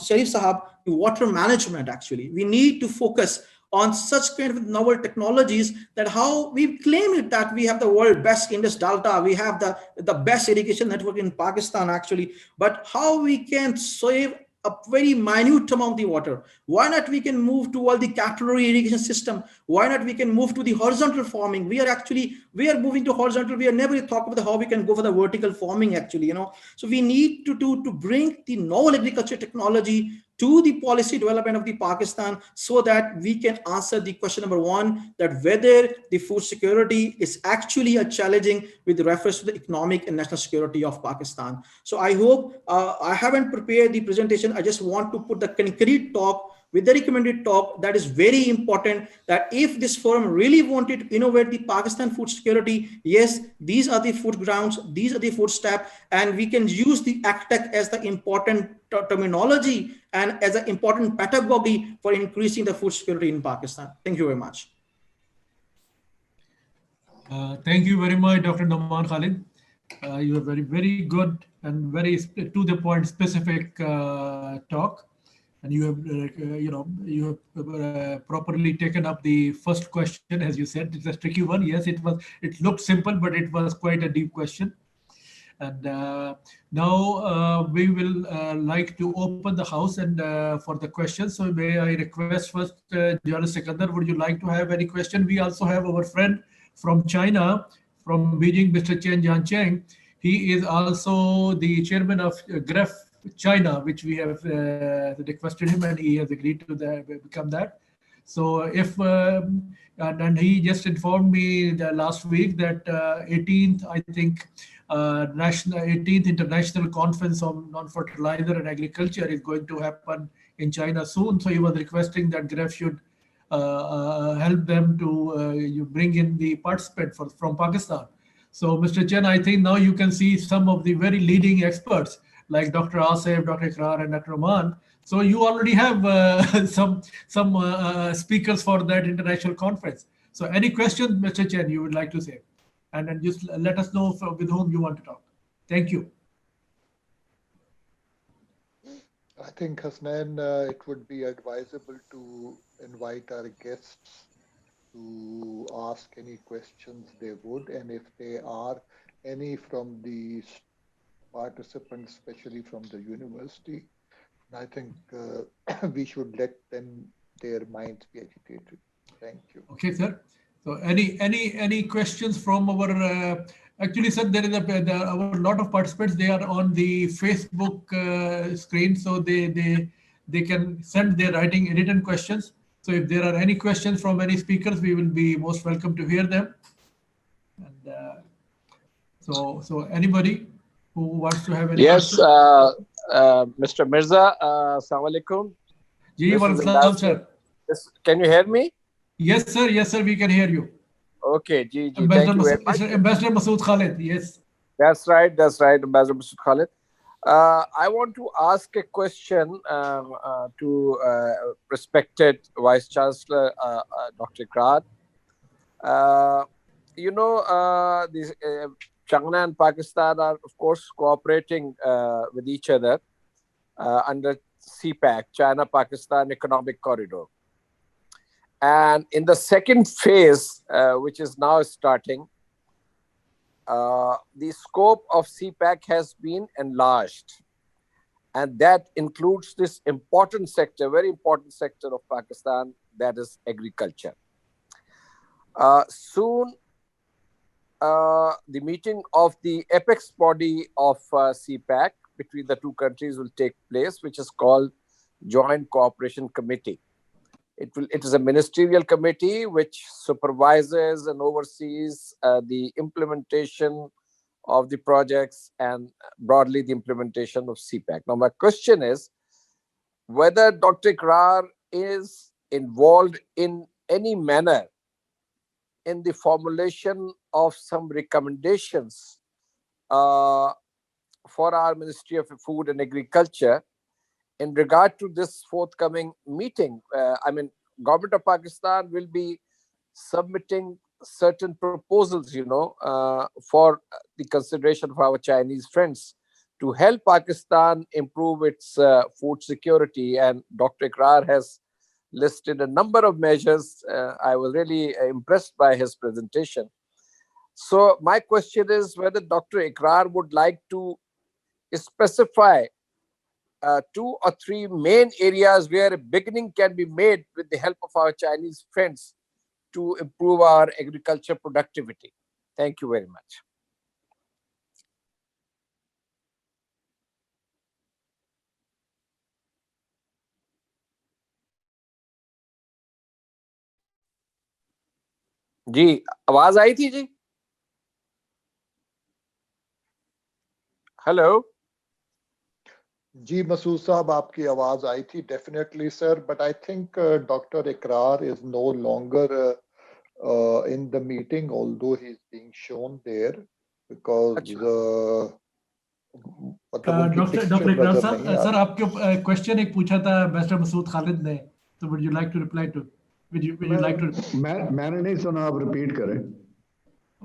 S7: Sharif Sahab, the water management. Actually, we need to focus on such kind of novel technologies, that how we claim it that we have the world best Indus Delta, we have the best irrigation network in Pakistan actually, but how we can save a very minute amount of water. Why not we can move to all the capillary irrigation system? Why not we can move to the horizontal farming? We are moving to horizontal. We are never talk about how we can go for the vertical farming actually, you know. So we need to bring the novel agriculture technology to the policy development of the Pakistan, so that we can answer the question number one, that whether the food security is actually a challenging with reference to the economic and national security of Pakistan. So I hope I haven't prepared the presentation. I just want to put the concrete talk with the recommended talk that is very important, that if this forum really wanted to innovate the Pakistan food security, yes, these are the food grounds, these are the food steps, and we can use the ACTEC as the important terminology and as an important pedagogy for increasing the food security in Pakistan. Thank you very much.
S2: Thank you very much, Dr. Nauman Khalid. You have very good and very to the point specific talk. And you have properly taken up the first question, as you said. It's a tricky one. Yes, it looked simple, but it was quite a deep question. And now we will like to open the house and for the questions. So may I request first, Journalist Sikandar, would you like to have any question? We also have our friend from China, from Beijing, Mr. Chen Jiancheng. He is also the chairman of GREF China, which we have requested him, and he has agreed to become that. So if and he just informed me last week that 18th, I think, 18th International Conference on Non-Fertilizer and Agriculture is going to happen in China soon. So he was requesting that GREF should help them to bring in the participant from Pakistan. So Mr. Chen, I think now you can see some of the very leading experts like Dr. Asif, Dr. Ikrar, and Dr. Rahman. So you already have some speakers for that international conference. So any questions, Mr. Chen, you would like to say? And then just let us know with whom you want to talk. Thank you.
S3: I think, Hasnain, it would be advisable to invite our guests to ask any questions they would. And if there are any from the participants, especially from the university, I think we should let them, their minds be agitated. Thank you.
S2: Okay, sir. So any questions from our, actually, sir, there is a lot of participants, they are on the Facebook screen, so they can send their written questions. So if there are any questions from any speakers, we will be most welcome to hear them. And so anybody who wants to have any
S8: questions? Mr. Mirza, Assalamu alaikum.
S2: Ji, welcome, sir.
S8: Can you hear me?
S2: Yes, sir. Yes, sir. We can hear you.
S8: Okay, Ji, thank you very much.
S2: Ambassador Masood Khalid, yes.
S8: That's right, Ambassador Masood Khalid. I want to ask a question to respected Vice Chancellor, Dr. Ikrar. You know, China and Pakistan are, of course, cooperating with each other under CPEC, China-Pakistan Economic Corridor. And in the second phase, which is now starting, the scope of CPEC has been enlarged. And that includes this important sector, very important sector of Pakistan, that is agriculture. Soon, the meeting of the apex body of CPEC between the two countries will take place, which is called Joint Cooperation Committee. It is a ministerial committee which supervises and oversees the implementation of the projects and broadly the implementation of CPEC. Now, my question is whether Dr. Ikrar is involved in any manner in the formulation of some recommendations for our Ministry of Food and Agriculture in regard to this forthcoming meeting. I mean, Government of Pakistan will be submitting certain proposals, you know, for the consideration of our Chinese friends to help Pakistan improve its food security. And Dr. Ikrar has listed a number of measures. I was really impressed by his presentation. So my question is whether Dr. Ikrar would like to specify 2 or 3 main areas where a beginning can be made with the help of our Chinese friends to improve our agriculture productivity. Thank you very much. जी, आवाज आई थी जी? Hello
S3: जी मसूद साहब, आपकी आवाज आई थी, definitely sir, but I think doctor Ikrar is no longer in the meeting, although he's being shown there, because
S2: doctor Ikrar sir आपके question एक पूछा था मिस्टर मसूद खालिद ने, तो would you like to reply to? Would you like to?
S4: मैंने नहीं सुना, आप रिपीट करें।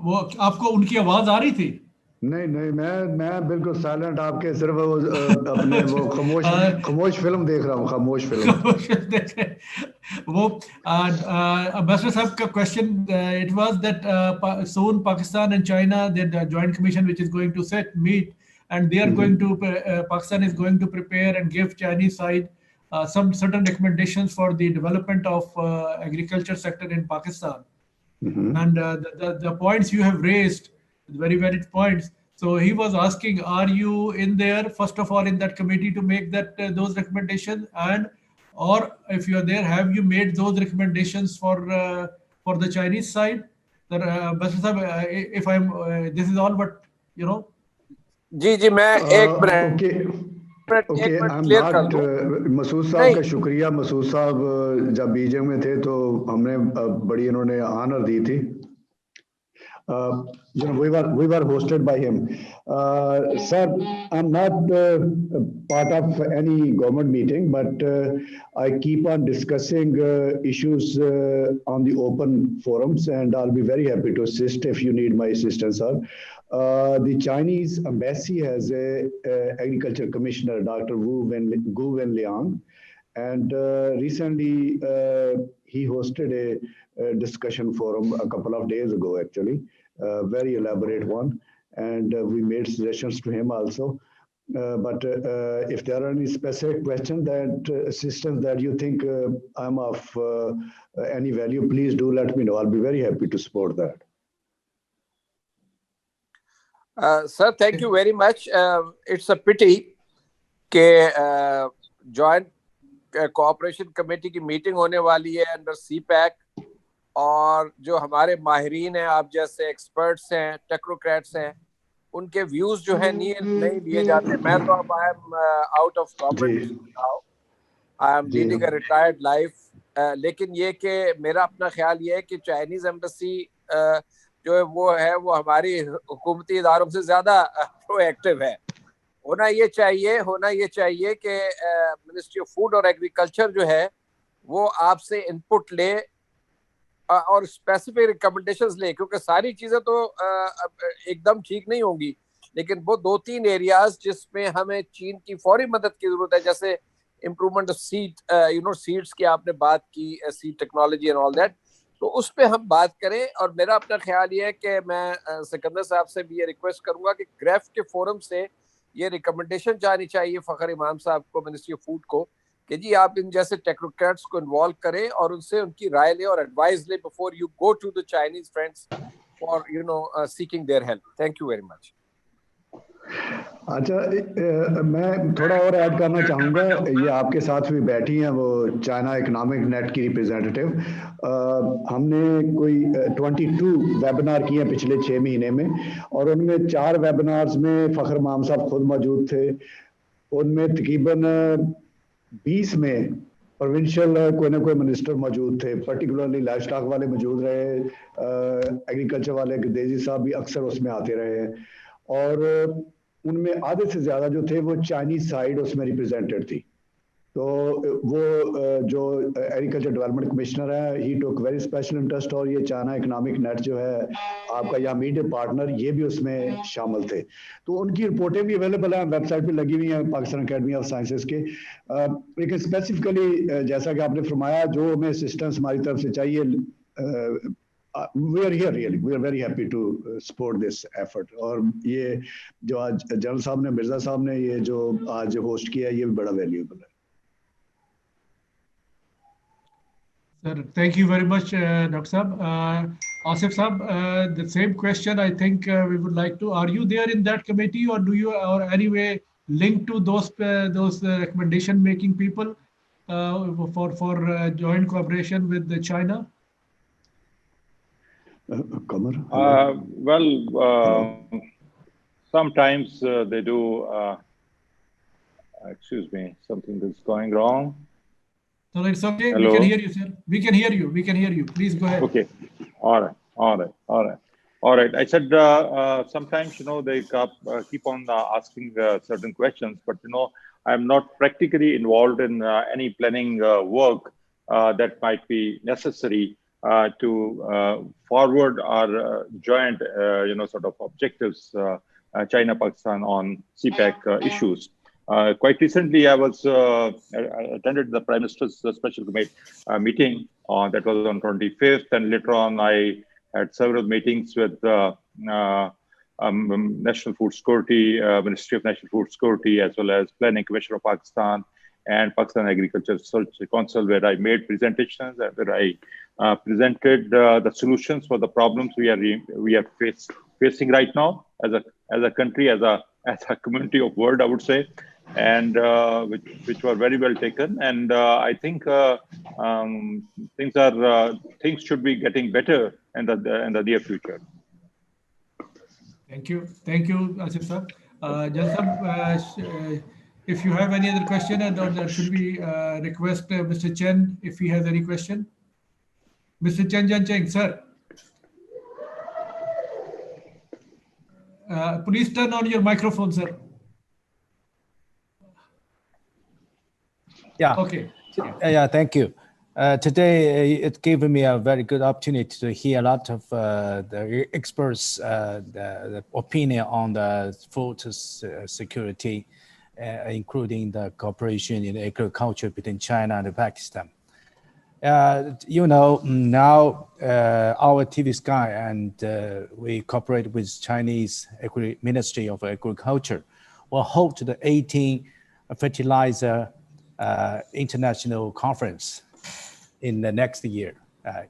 S2: वो आपको उनकी आवाज आ रही थी?
S4: नहीं, मैं बिल्कुल साइलेंट, आपके सिर्फ अपने वो खामोश फिल्म देख रहा हूँ, खामोश फिल्म।
S2: वो ambassador साहब का question, it was that soon Pakistan and China, the joint commission which is going to meet, and they are going to Pakistan is going to prepare and give Chinese side some certain recommendations for the development of agriculture sector in Pakistan. And the points you have raised, very valid points. So he was asking, are you in there, first of all, in that committee to make that those recommendations, and or if you are there, have you made those recommendations for the Chinese side? If I'm, this is all, but you know.
S8: जी मैं एक minute
S4: Masood साहब का शुक्रिया। मसूद साहब जब Beijing में थे तो हमने बड़ी इन्होंने ऑनर दी थी। we were hosted by him. Sir, I'm not part of any government meeting, but I keep on discussing issues on the open forums, and I'll be very happy to assist if you need my assistance, sir. The Chinese embassy has a agriculture commissioner, Dr. Gu Wenliang, and recently he hosted a discussion forum a couple of days ago, actually, a very elaborate one, and we made suggestions to him also. But if there are any specific questions that assistance that you think I'm of any value, please do let me know. I'll be very happy to support that.
S8: Sir, thank you very much. It's a pity कि joint cooperation committee की meeting होने वाली है under CPEC, और जो हमारे माहिरीन हैं, आप जैसे एक्सपर्ट्स हैं, टेक्नोक्रेट्स हैं, उनके व्यूज जो है नहीं लिए जाते। मैं तो अब I am out of government now, I am leading a retired life, लेकिन ये कि मेरा अपना ख्याल ये है कि चाइनीज एम्बेसी जो है वो हमारी हुकूमती इदारों से ज़्यादा प्रोएक्टिव है। होना ये चाहिए कि मिनिस्ट्री ऑफ फूड और एग्रीकल्चर जो है वो आपसे इनपुट ले और स्पेसिफिक रिकमेंडेशंस लें, क्योंकि सारी चीजें तो एकदम ठीक नहीं होंगी, लेकिन वो 2-3 एरियाज जिसमें हमें चीन की फौरी मदद की जरूरत है, जैसे इम्प्रूवमेंट ऑफ सीड, सीड्स की आपने बात की, seed technology and all that, तो उस पर हम बात करें। और मेरा अपना ख्याल ये है कि मैं सिकंदर साहब से भी ये रिक्वेस्ट करूंगा कि ग्रेफ के फोरम से ये रिकमेंडेशन जानी चाहिए फखर इमाम साहब को, मिनिस्ट्री ऑफ फूड को, कि जी आप इन जैसे टेक्नोक्रेट्स को इन्वॉल्व करें और उनसे उनकी राय लें और एडवाइस लें before you go to the Chinese friends for seeking their help. Thank you very much.
S4: अच्छा, मैं थोड़ा और ऐड करना चाहूँगा। ये आपके साथ भी बैठी हैं वो चाइना इकोनॉमिक नेट की रिप्रेजेंटेटिव। हमने कोई 22 वेबिनार किए पिछले 6 महीने में, और उनमें 4 वेबिनार्स में फ़खर इमाम साहब खुद मौजूद थे। उनमें तकरीबन 20 में प्रोविंशियल कोई ना कोई मिनिस्टर मौजूद थे, पर्टिकुलरली लाइफ स्टॉक वाले मौजूद रहे, एग्रीकल्चर वाले गर्देजी साहब भी अक्सर उसमें आते रहे, और उनमें आधे से ज़्यादा जो थे वो चाइनीज साइड उसमें रिप्रेजेंटेड थी। तो वो जो एग्रीकल्चर डेवलपमेंट कमिश्नर है, ही टुक वेरी स्पेशल इंटरेस्ट, और ये चाइना इकोनॉमिक नेट जो है आपका या मीडिया पार्टनर, ये भी उसमें शामिल थे। तो उनकी रिपोर्टें भी अवेलेबल हैं, वेबसाइट पे लगी हुई हैं पाकिस्तान अकेडमी ऑफ साइंसेज के। लेकिन स्पेसिफिकली जैसा कि आपने फरमाया, जो हमें असिस्टेंस हमारी तरफ से चाहिए, we are here really, we are very happy to support this effort। और ये जो आज जनरल साहब ने, मिर्जा साहब ने ये जो आज होस्ट किया है, ये भी बड़ा वैल्यूएबल है।
S2: Sir, thank you very much, Dr. Saab. Asif Saab, the same question I think we would like to. Are you there in that committee, or do you, or anyway linked to those recommendation making people for joint cooperation with China?
S4: Qamar?
S6: Sometimes they do. Excuse me, something is going wrong.
S2: So it's okay.
S6: Hello?
S2: We can hear you, sir. We can hear you. We can hear you. Please go ahead.
S6: Okay. All right. I said sometimes they keep on asking certain questions, but I'm not practically involved in any planning work that might be necessary to forward our joint, sort of objectives, China, Pakistan on CPEC issues. Quite recently, I attended the Prime Minister's special meeting that was on 25th, and later on I had several meetings with National Food Security, Ministry of National Food Security, as well as Planning Commission of Pakistan and Pakistan Agriculture Research Council, where I made presentations and where I presented the solutions for the problems we are facing right now as a country, as a community of world, I would say, and which were very well taken. And I think things should be getting better in the near future.
S2: Thank you, Asif sir. Jalsab, if you have any other question, or should we request Mr. Chen if he has any question? Mr. Chen Jiancheng, sir. Please turn on your microphone, sir.
S9: Yeah.
S2: Okay.
S9: Yeah, thank you. Today, it gave me a very good opportunity to hear a lot of the experts' the opinion on the food security, including the cooperation in agriculture between China and Pakistan. Now our TV Sky and we cooperate with Chinese Ministry of Agriculture. We'll hold the 18th fertilizer international conference in the next year.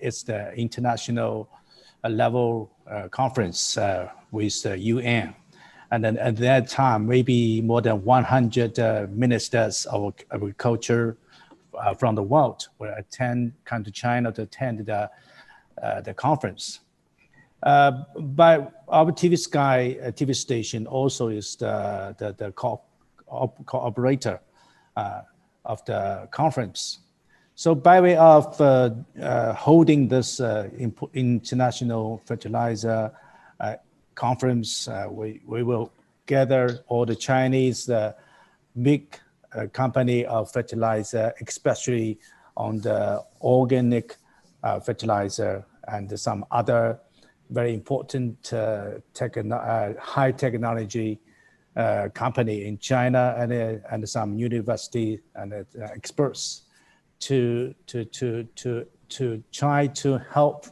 S9: It's the international level conference with the UN. And then at that time, maybe more than 100 ministers of agriculture from the world will come to China to attend the conference. But our TV Sky TV station also is the co-operator of the conference. So by way of holding this international fertilizer conference, we will gather all the Chinese big company of fertilizer, especially on the organic fertilizer and some other very important high technology company in China, and some university and experts to try to help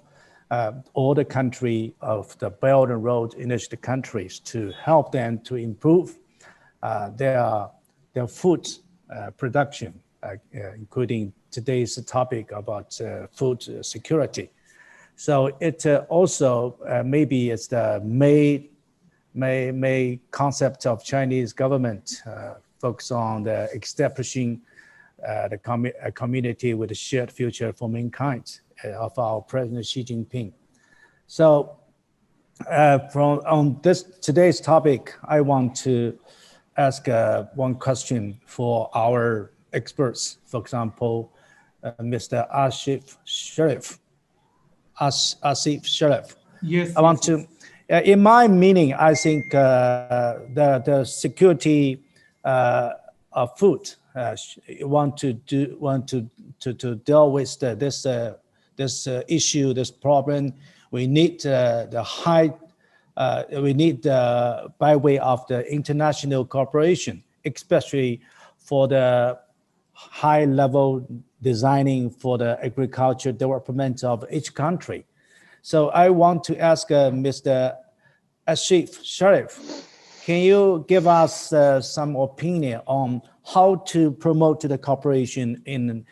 S9: all the country of the Belt and Road Initiative countries, to help them to improve their food production, including today's topic about food security. So it also maybe it's the main concept of Chinese government, focus on the establishing the community with a shared future for mankind of our President Xi Jinping. So on today's topic, I want to ask one question for our experts. For example, Mr. Asif Sharif.
S2: Yes.
S9: I want to, in my meaning, I think the security of food want to deal with this issue, this problem. We need we need by way of the international cooperation, especially for the high level designing for the agriculture development of each country. So I want to ask Mr. Asif Sharif, can you give us some opinion on how to promote the cooperation in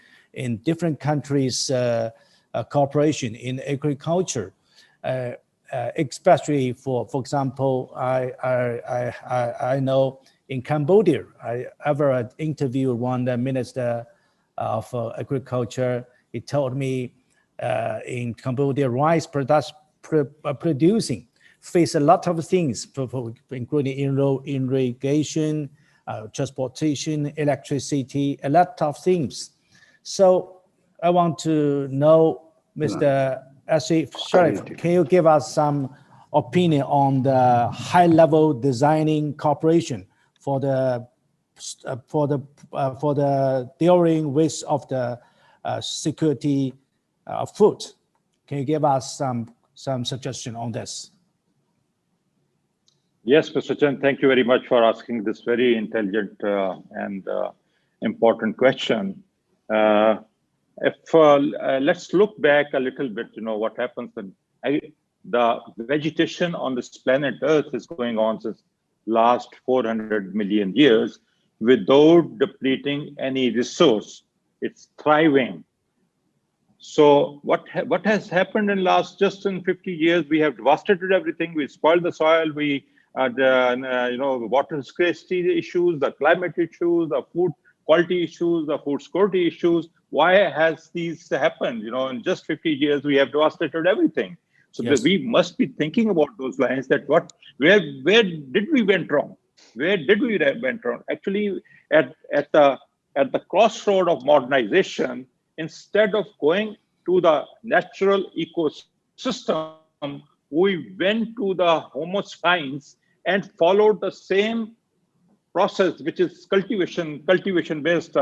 S9: different countries' cooperation in agriculture, especially for example, I know in Cambodia, I ever interviewed one minister of agriculture. He told me in Cambodia, rice producing face a lot of things, including irrigation, transportation, electricity, a lot of things. So I want to know, Mr. Asif Sharif, can you give us some opinion on the high-level designing cooperation for the dealing with of the security of food? Can you give us some suggestion on this?
S6: Yes, Mr. Chen, thank you very much for asking this very intelligent and important question. Let's look back a little bit, what happens when the vegetation on this planet Earth is going on since last 400 million years without depleting any resource. It's thriving. So what has happened in just in 50 years? We have devastated everything. We spoiled the soil. We water scarcity issues, the climate issues, the food quality issues, the food security issues. Why has these happened? In just 50 years, we have devastated everything. So
S9: yes,
S6: we must be thinking about those lines. That where did we went wrong? Where did we went wrong? Actually, at the crossroad of modernization, instead of going to the natural ecosystem, we went to the Homo sapiens and followed the same process, which is cultivator-based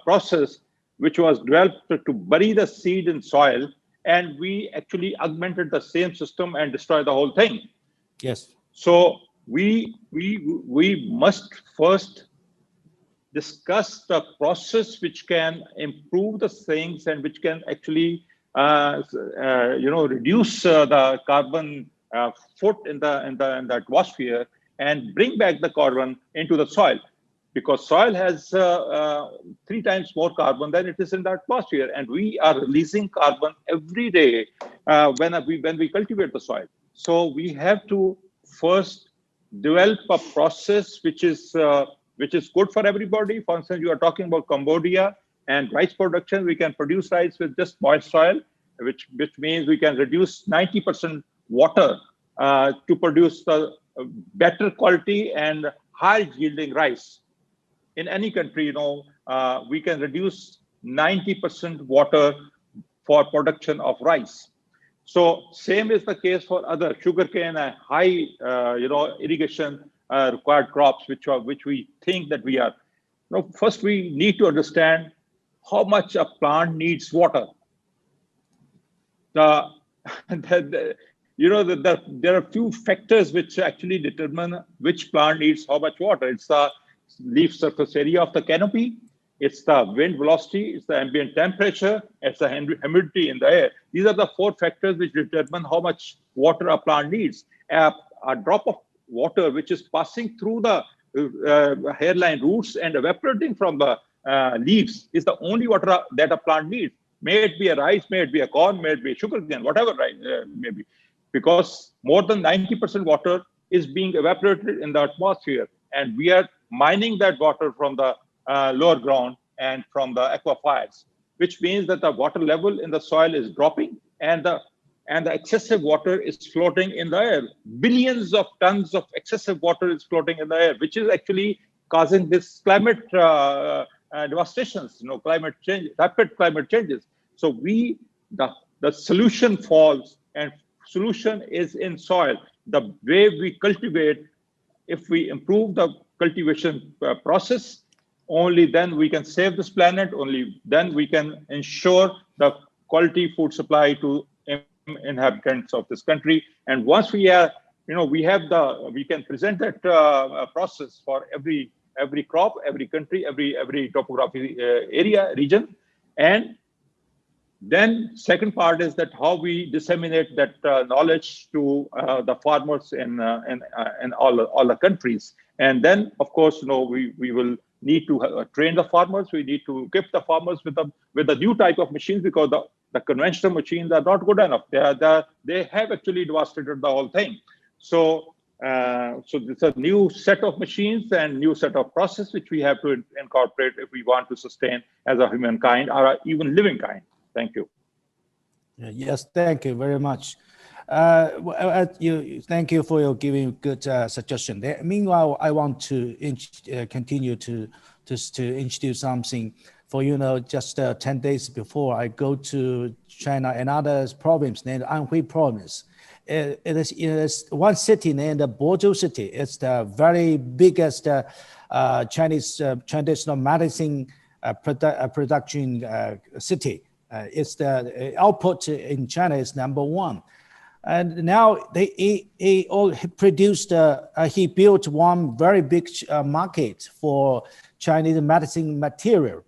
S6: process, which was developed to bury the seed in soil, and we actually augmented the same system and destroyed the whole thing.
S9: yes.
S6: So we must first discuss the process which can improve the things and which can actually reduce the carbon foot in the atmosphere and bring back the carbon into the soil, because soil has 3 times more carbon than it is in the atmosphere, and we are releasing carbon every day when we cultivate the soil. So we have to first develop a process which is good for everybody. For instance, you are talking about Cambodia and rice production. We can produce rice with just moist soil, which means we can reduce 90% water to produce the better quality and high yielding rice. In any country, we can reduce 90% water for production of rice. So same is the case for other sugarcane and high, irrigation required crops, which we think that we are. First, we need to understand how much a plant needs water. there are few factors which actually determine which plant needs how much water. It's the leaf surface area of the canopy, it's the wind velocity, it's the ambient temperature, it's the humidity in the air. These are the 4 factors which determine how much water a plant needs. A drop of water which is passing through the hairline roots and evaporating from the leaves is the only water that a plant needs. May it be a rice, may it be a corn, may it be a sugarcane, whatever may be. Because more than 90% water is being evaporated in the atmosphere, and we are mining that water from the lower ground and from the aquifers, which means that the water level in the soil is dropping, and the excessive water is floating in the air. Billions of tons of excessive water is floating in the air, which is actually causing this climate devastations, climate change, rapid climate changes. So the solution falls, and solution is in soil. The way we cultivate, if we improve the cultivation process, only then we can save this planet, only then we can ensure the quality food supply to inhabitants of this country. And once we are, we can present that process for every crop, every country, every topography region. And then second part is that how we disseminate that knowledge to the farmers in all the countries. And then, of course, we will need to train the farmers. We need to equip the farmers with a new type of machines, because the conventional machines are not good enough. They have actually devastated the whole thing. So it's a new set of machines and new set of process which we have to incorporate if we want to sustain as a humankind or even living kind. Thank you.
S9: Yes, thank you very much. Thank you for your giving good suggestion. Meanwhile, I want to continue to introduce something. For just 10 days before, I go to China, another province named Anhui province. It is one city named Bozhou city. It's the very biggest Chinese traditional medicine production city. It's the output in China is #1. And now he built one very big market for Chinese medicine material.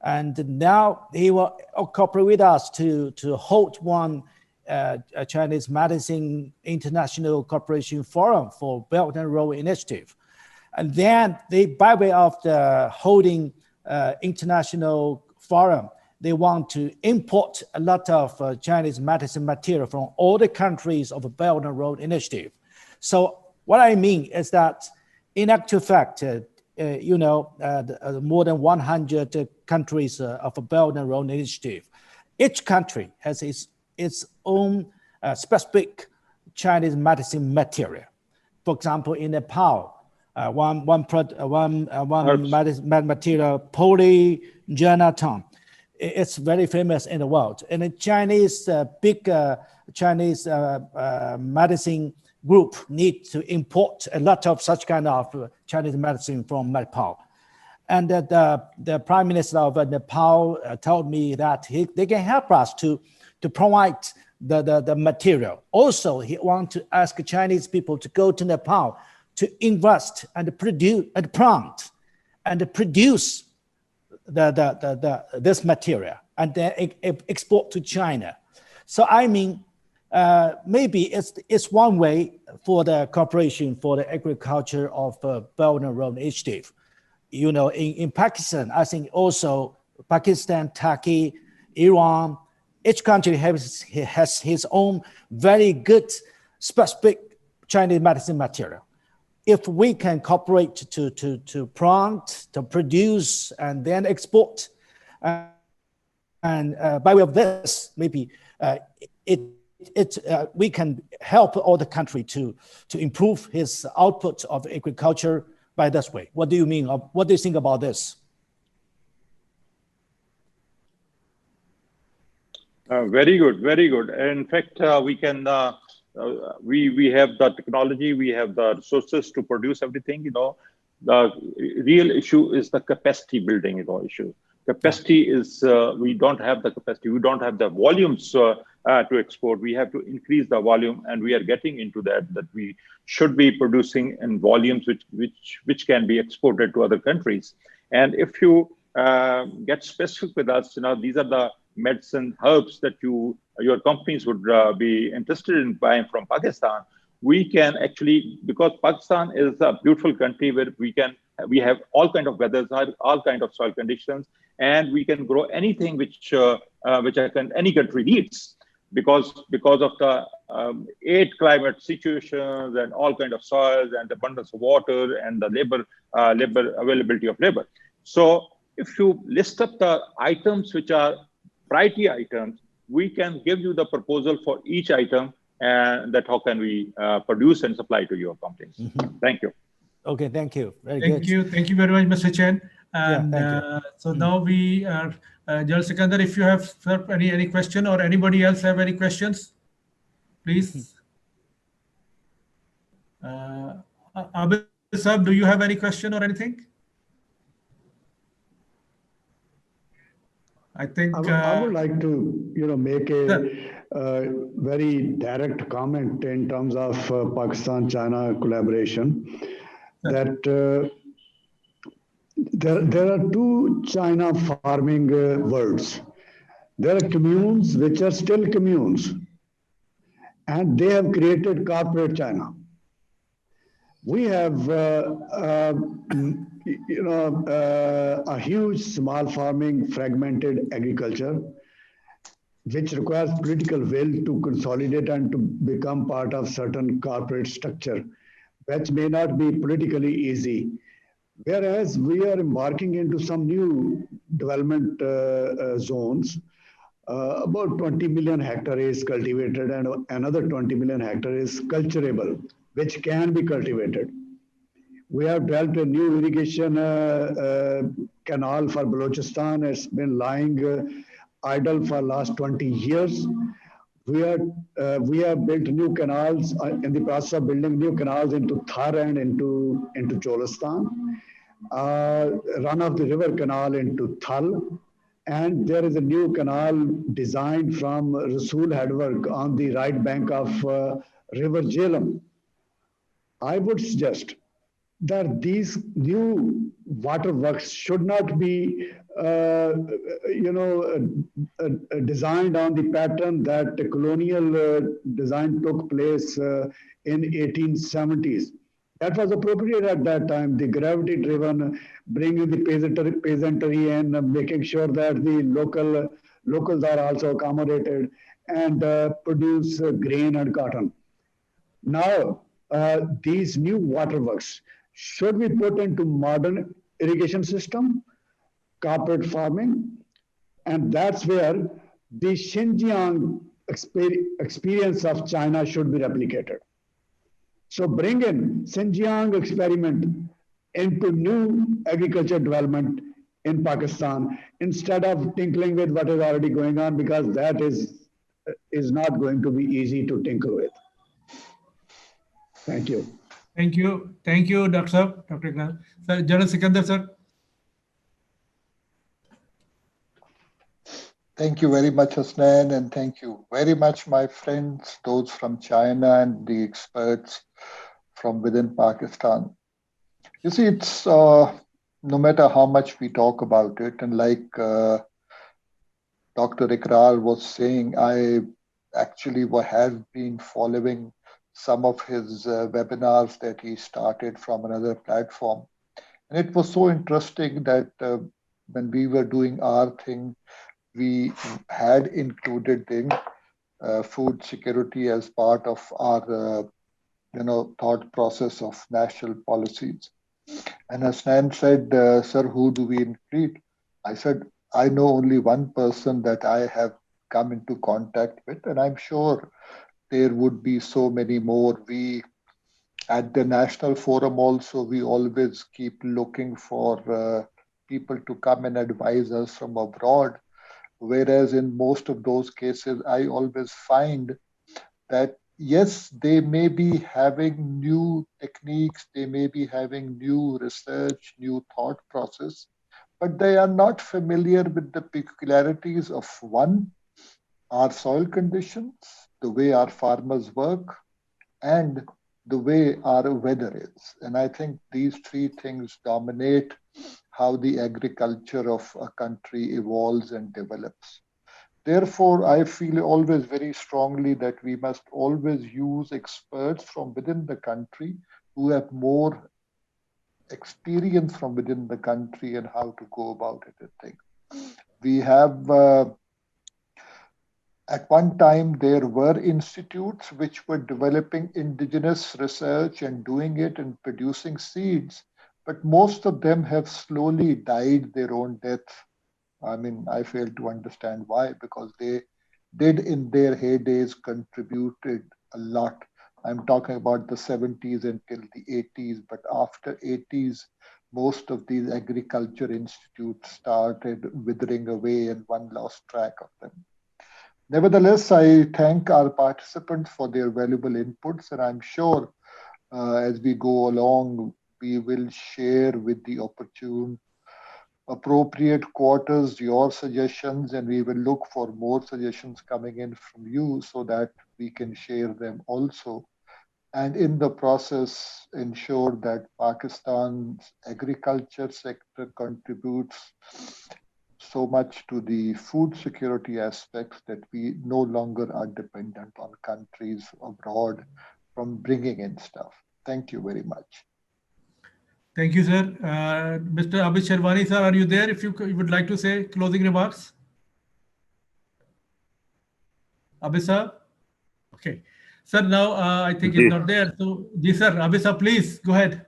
S9: And now he will cooperate with us to hold one Chinese Medicine International Cooperation Forum for Belt and Road Initiative. And then by way of the holding international forum, they want to import a lot of Chinese medicine material from all the countries of the Belt and Road Initiative. So what I mean is that in actual fact, more than 100 countries of the Belt and Road Initiative, each country has its own specific Chinese medicine material. For example, in Nepal, one material, polygenatone, it's very famous in the world. And the Chinese, big Chinese medicine group need to import a lot of such kind of Chinese medicine from Nepal. And the Prime Minister of Nepal told me that they can help us to provide the material. Also, he wants to ask Chinese people to go to Nepal to invest and produce and plant and produce this material and then export to China. So I mean, maybe it's one way for the cooperation for the agriculture of Belt and Road Initiative. In Pakistan, I think also Pakistan, Turkey, Iran, each country has his own very good specific Chinese medicine material. If we can cooperate to plant, to produce, and then export, and by way of this, maybe we can help all the country to improve his output of agriculture by this way. What do you mean? What do you think about this?
S6: Very good, very good. In fact, we can. We have the technology, we have the resources to produce everything. The real issue is the capacity building issue. Capacity is we don't have the capacity, we don't have the volumes to export. We have to increase the volume, and we are getting into that we should be producing in volumes which can be exported to other countries. And if you get specific with us, these are the medicine herbs that your companies would be interested in buying from Pakistan. We can actually, because Pakistan is a beautiful country where we have all kind of weathers, all kind of soil conditions, and we can grow anything which any country needs, because of the 8 climate situations and all kind of soils and abundance of water and the labor availability of labor. So if you list up the items which are priority items, we can give you the proposal for each item, and that how can we produce and supply to your companies. Thank you.
S9: Okay, thank you. Very
S2: Thank
S9: good.
S2: you. Thank you very much, Mr. Chen. And
S9: thank you.
S2: so now we are, General Sikandar, if you have any question, or anybody else have any questions, please. Abid Sahab, do you have any question or anything? I think
S4: I would like to, make a very direct comment in terms of Pakistan-China collaboration. That there are 2 China farming worlds. There are communes which are still communes, and they have created corporate China. We have a huge small farming, fragmented agriculture, which requires political will to consolidate and to become part of certain corporate structure, which may not be politically easy. Whereas we are embarking into some new development zones. About 20 million hectares is cultivated, and another 20 million hectares is culturable, which can be cultivated. We have developed a new irrigation canal for Balochistan. It's been lying idle for last 20 years. We have built new canals, in the process of building new canals into Thar and into Cholistan. Run of the river canal into Thal. And there is a new canal designed from Rasool Headwork on the right bank of River Jhelum. I would suggest that these new waterworks should not be, designed on the pattern that the colonial design took place in 1870s. That was appropriate at that time, the gravity-driven, bringing the peasantry and making sure that the locals are also accommodated and produce grain and cotton. Now, these new waterworks should be put into modern irrigation system, corporate farming, and that's where the Xinjiang experience of China should be replicated. So bring in Xinjiang experiment into new agriculture development in Pakistan instead of tinkling with what is already going on, because that is not going to be easy to tinkle with. Thank you.
S2: Thank you. Thank you, Dr. Saab, Dr. Iqbal. Sir, General Sikandar, sir.
S3: Thank you very much, Hasnain, and thank you very much, my friends, those from China and the experts from within Pakistan. You see, it's no matter how much we talk about it, and like Dr. Ikrar was saying, I actually have been following some of his webinars that he started from another platform. And it was so interesting that when we were doing our thing, we had included food security as part of our thought process of national policies. And Hasnain said, sir, who do we include? I said, I know only one person that I have come into contact with, and I'm sure there would be so many more. We, at the National Forum also, we always keep looking for people to come and advise us from abroad. Whereas in most of those cases, I always find that, yes, they may be having new techniques, they may be having new research, new thought process, but they are not familiar with the peculiarities of one, our soil conditions, the way our farmers work, and the way our weather is. And I think these three things dominate how the agriculture of a country evolves and develops. Therefore, I feel always very strongly that we must always use experts from within the country who have more experience from within the country and how to go about it and things. We have, at one time, there were institutes which were developing indigenous research and doing it and producing seeds, but most of them have slowly died their own death. I mean, I fail to understand why, because they did in their heydays contributed a lot. I'm talking about the 70s until the 80s, but after 80s, most of these agriculture institutes started withering away and one lost track of them. Nevertheless, I thank our participants for their valuable inputs, and I'm sure as we go along, we will share with the appropriate quarters your suggestions, and we will look for more suggestions coming in from you so that we can share them also. And in the process, ensure that Pakistan's agriculture sector contributes so much to the food security aspects that we no longer are dependent on countries abroad from bringing in stuff. Thank you very much.
S2: Thank you, sir. Mr. Abid Sherwani, sir, are you there? If you would like to say closing remarks. Abid sir? Okay. Sir, now I think he's not there. So, ji sir, Abid sir, please go ahead.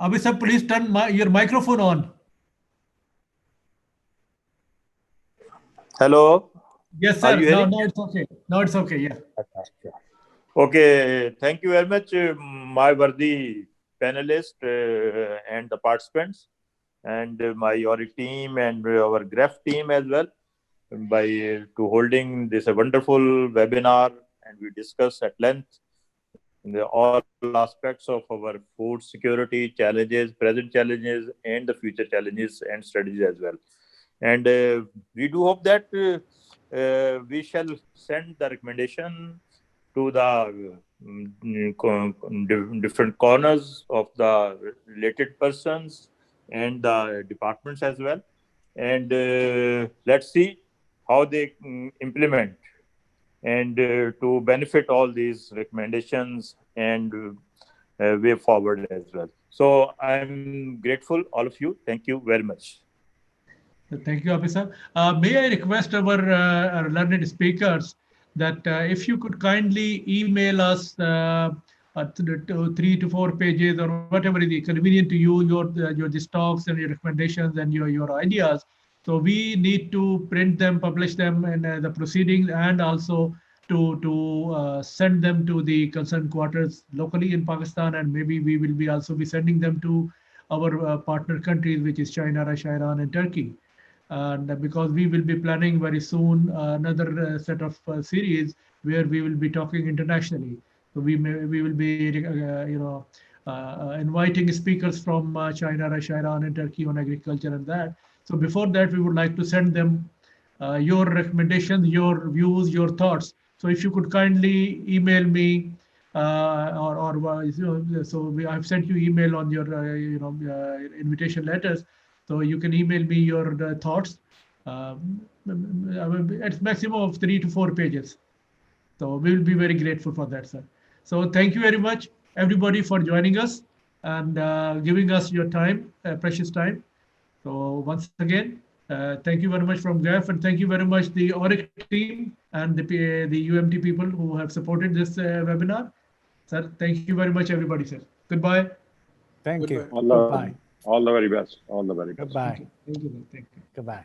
S2: Abid sir, please turn your microphone on.
S5: Hello.
S2: Yes, sir. Now it's okay. Now it's okay. Yeah.
S5: Okay. Thank you very much, my worthy panelists and the participants, and my Yorick team and our GREF team as well, to holding this wonderful webinar, and we discuss at length all aspects of our food security challenges, present challenges, and the future challenges and strategies as well. And we do hope that we shall send the recommendation to the different corners of the related persons and the departments as well. And let's see how they implement and to benefit all these recommendations and way forward as well. So I'm grateful, all of you. Thank you very much.
S2: Thank you, Abid sir. May I request our learned speakers that if you could kindly email us 3 to 4 pages or whatever is convenient to you, your these talks and your recommendations and your ideas. So we need to print them, publish them in the proceedings, and also to send them to the concerned quarters locally in Pakistan, and maybe we will be also be sending them to our partner countries, which is China, Russia, Iran, and Turkey. And because we will be planning very soon another set of series where we will be talking internationally. So we will be inviting speakers from China, Russia, Iran, and Turkey on agriculture and that. So before that, we would like to send them your recommendations, your views, your thoughts. So if you could kindly email me so I've sent you email on your invitation letters. So you can email me your thoughts. It's maximum of 3 to 4 pages. So we will be very grateful for that, sir. So thank you very much, everybody, for joining us and giving us your time, precious time. So once again, thank you very much from GREF, and thank you very much the Yorick team and the UMT people who have supported this webinar. Sir, thank you very much, everybody, sir. Goodbye.
S9: Thank you.
S6: Goodbye. All the very best. All the very best.
S9: Goodbye.
S2: Thank you. Thank you.
S9: Goodbye.